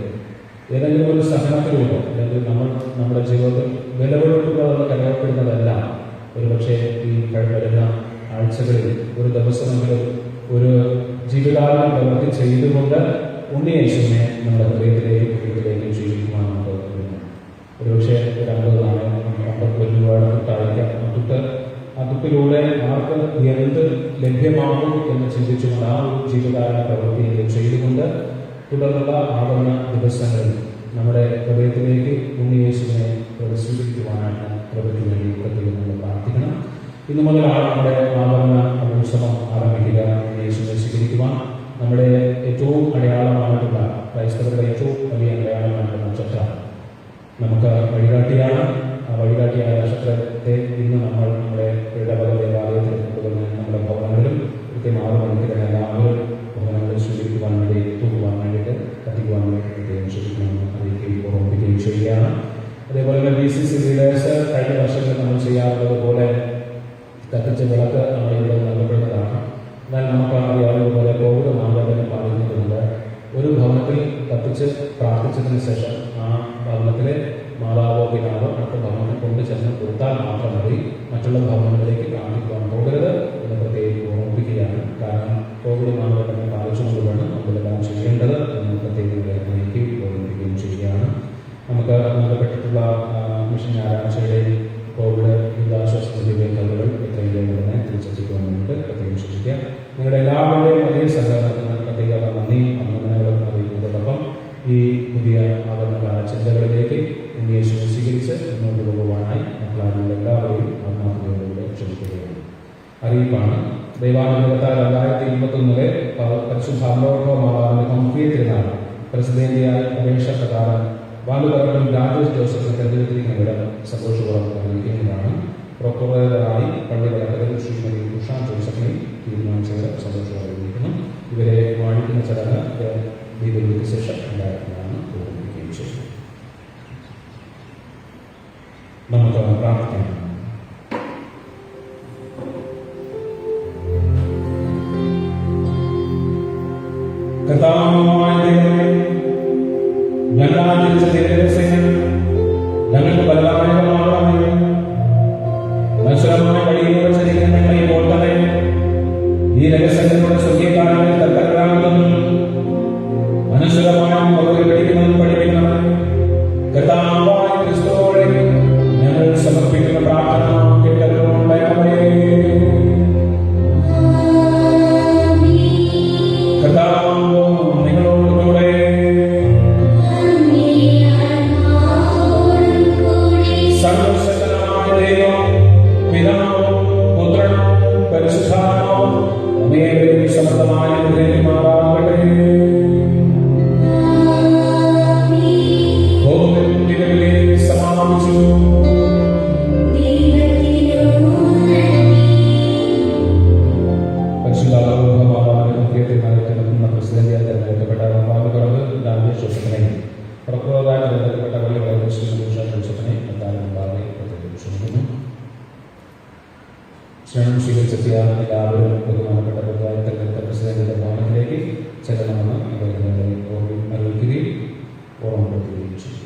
ഏതെങ്കിലും ഒരു സഹനത്തിലൂടെ അല്ലെങ്കിൽ നമ്മൾ നമ്മുടെ ജീവിതത്തിൽ വിലവെടുപ്പുകളെന്ന് കരുതപ്പെടുന്നതല്ല. ഒരുപക്ഷെ ഈ വരുന്ന ആഴ്ചകളിൽ ഒരു ദിവസമെങ്കിലും ഒരു ജീവിതാവിനെ പ്രവൃത്തി ചെയ്തുകൊണ്ട് ഉണ്ണിയേശുവിനെ നമ്മുടെ ഹൃദയത്തിലേക്കും കുടുംബത്തിലേക്കും സ്വീകരിക്കുവാൻ നമുക്ക് കഴിയുന്നു. ഒരുപക്ഷെ ഒരു 50 നാണയം 51 രൂപയുടെ തുട്ടയക്കാം. ആ തുട്ടിലൂടെ ആർക്ക് എന്ത് ലഭ്യമാകും എന്ന് ചിന്തിച്ചുകൊണ്ട് ആ ഒരു ജീവിതകാല പ്രവൃത്തി ചെയ്തുകൊണ്ട് തുടർന്നുള്ള ആവരണ ദിവസങ്ങളിൽ നമ്മുടെ ഹൃദയത്തിലേക്ക് ഉണ്ണിയേശുവിനെ സ്വീകരിക്കുവാനായിട്ട് പ്രവൃത്തി വേണ്ടി പ്രത്യേകം നമ്മൾ പ്രാർത്ഥിക്കണം. ഇന്നു മുതലാണ് നമ്മുടെ ആവരണ ഉത്സവം ആരംഭിക്കുക. ഉണ്ണിയേശുവിനെ സ്വീകരിക്കുവാൻ നമ്മുടെ ഏറ്റവും അടയാളമായിട്ടുള്ള ക്രൈസ്തവരുടെ ഏറ്റവും വലിയ അടയാളമായിട്ടുള്ള നക്ഷത്രം നമുക്ക് വഴികാട്ടിയാണ്. ആ വഴികാട്ടിയായ നക്ഷത്രത്തെ ഇന്ന് നമ്മൾ നമ്മുടെ ഇടവക ദേവാലയത്തിൽ കൊണ്ടുവന്ന് നമ്മുടെ ഭവനങ്ങളിലും കൃത്യം 6 മണിക്ക് തന്നെ എല്ലാവരും ഭവനങ്ങളിൽ സ്വീകരിക്കുവാൻ വേണ്ടി തൂക്കുവാൻ വേണ്ടിയിട്ട് കത്തിക്കുവാൻ വേണ്ടി പ്രത്യേകം ശ്രദ്ധിക്കണമെന്ന് അറിയിക്കുകയും ഓർമ്മിപ്പിക്കുകയും ചെയ്യുകയാണ്. അതേപോലെ തന്നെ BCC ലീഡേഴ്സ് കഴിഞ്ഞ വർഷങ്ങളിൽ നമ്മൾ ചെയ്യാറുള്ളത് പോലെ കത്തിച്ച വിളക്ക് നമ്മുടെ ഇവിടെ നൽകപ്പെടുന്നതാണ്. എന്നാൽ നമുക്ക് അറിയാവുന്നതുപോലെ കോവിഡ് മാനദണ്ഡം പാലിക്കുന്നുണ്ട്. ഒരു ഭവനത്തിൽ കത്തിച്ച് പ്രാർത്ഥിച്ചതിന് ശേഷം ആ ഭവനത്തിലെ മാതാവോ പിതാവോ അടുത്ത ഭവനം കൊണ്ട് ചെന്ന് കൊടുത്താൽ മാത്രം മതി. മറ്റുള്ള ഭവനങ്ങളിലേക്ക് പ്രാർത്ഥിക്കുവാൻ പോകരുത് എന്ന് പ്രത്യേകം ഓർമ്മിപ്പിക്കുകയാണ്. കാരണം കോവിഡ് മാനദണ്ഡങ്ങൾ പാലിച്ചുകൊണ്ട് വേണം നമ്മളെല്ലാം ചെയ്യേണ്ടത് എന്ന് പ്രത്യേകം അറിയിക്കുകയും ഓർമ്മിപ്പിക്കുകയും ചെയ്യുകയാണ്. നമുക്ക് നൽകപ്പെട്ടിട്ടുള്ള മിഷൻ ഞായറാഴ്ചയുടെ കോവിഡ് ദുരിതാശ്വാസ നിധിയിലെ കഥകൾ എത്രയും ഉടനെ തിരിച്ചെത്തിക്കുവാൻ വേണ്ടിയിട്ട് പ്രത്യേകം ശ്രദ്ധിക്കുക. നിങ്ങളുടെ എല്ലാവരുടെയും അതേ സഹകരണത്തിന് പ്രത്യേക നന്ദിയും അഭിനന്ദനങ്ങളും അറിയിക്കുന്നതോടൊപ്പം ഈ പുതിയ ആവരണകാല ചിന്തകളിലേക്ക് ഉണ്ണിയേശുവിനെ സ്വീകരിച്ച് മുന്നോട്ട് പോകുവാനായി മക്കളായുള്ള എല്ലാവരെയും ആത്മാർത്ഥതയോടുകൂടെ ക്ഷണിക്കുകയാണ്. അറിയിപ്പാണ്. ദൈവാനുഗ്രഹത്താൽ 2021 പരിശുദ്ധാത്മാവിന്റെ കംഫിയ തിരുനാൾ പ്രസിദ്ധേന്ത്യയായ അപേക്ഷ പ്രകാരം ബാലുകർക്കും രാജേഷ് ജോസഫിന് തെരഞ്ഞെടുത്തിരിക്കുന്ന ഇടം സന്തോഷപൂർവ്വം അറിയിക്കുന്നതാണ്. പ്രൊക്കുററായി പള്ളി കലക്ടർ ശ്രീമതി ഉഷ ജോസഫിനെ തീരുമാനിച്ചത് സന്തോഷപൂർവ്വം അറിയിക്കുന്നു. ഇവരെ വാഴിക്കുന്ന ചടങ്ങ് ദീപങ്ങൾക്ക് ശേഷം ഉണ്ടായിരുന്നതാണ് ഓർമ്മിപ്പിക്കുകയും ചെയ്യുന്നത്. നമുക്ക് പ്രാർത്ഥിക്കാം. ഞങ്ങൾക്ക് ബലവാനമാകണമേ. മത്സരമായ വഴിയിലൂടെ ചരിക്കുന്ന ഞങ്ങളെ ഇപ്പോൾ തന്നെ ഈ രഹസ്യങ്ങളുടെ സ്വർഗീയകാലങ്ങളിൽ തക്കരാകുന്നതും മനുഷ്യരമായ പഠിക്കുന്നതും പഠിപ്പിക്കണം. കർത്താവായ ക്രിസ്തുവോടെ ഞങ്ങൾ സമർപ്പിക്കുന്ന പ്രാർത്ഥന കേട്ടവരുണ്ടാകണമേ. കർത്താവ് നിങ്ങളോടുകൂടെ സർവശക്തനായ ദൈവം പിതാവും പുത്രനും പരിശുദ്ധാത്മാവും അനേകം സമൃദ്ധമായ അനുഗ്രഹിക്കുമാറാകട്ടെ. സമാപിച്ചു. പ്രസിഡന്റിയായി തെരഞ്ഞെടുക്കപ്പെട്ട ബാലുകറവ് രാജേഷ് ജോസഫിനെ പ്രൊക്കുററായി തെരഞ്ഞെടുക്കപ്പെട്ട വഴി ജോസഫിനെ എന്തായാലും മുമ്പാകെ ക്ഷണിക്കുന്നു. ക്ഷണം സ്വീകരിച്ചെത്തിയ എല്ലാവരും ബഹുമാനപ്പെട്ട പുതുതായി തെരഞ്ഞെടുത്ത പ്രസിഡന്റിന്റെ ഭവനത്തിലേക്ക് ചെല്ലണമെന്ന് അറിയിക്കുകയും ഓർമ്മപ്പെടുത്തുകയും ചെയ്തു.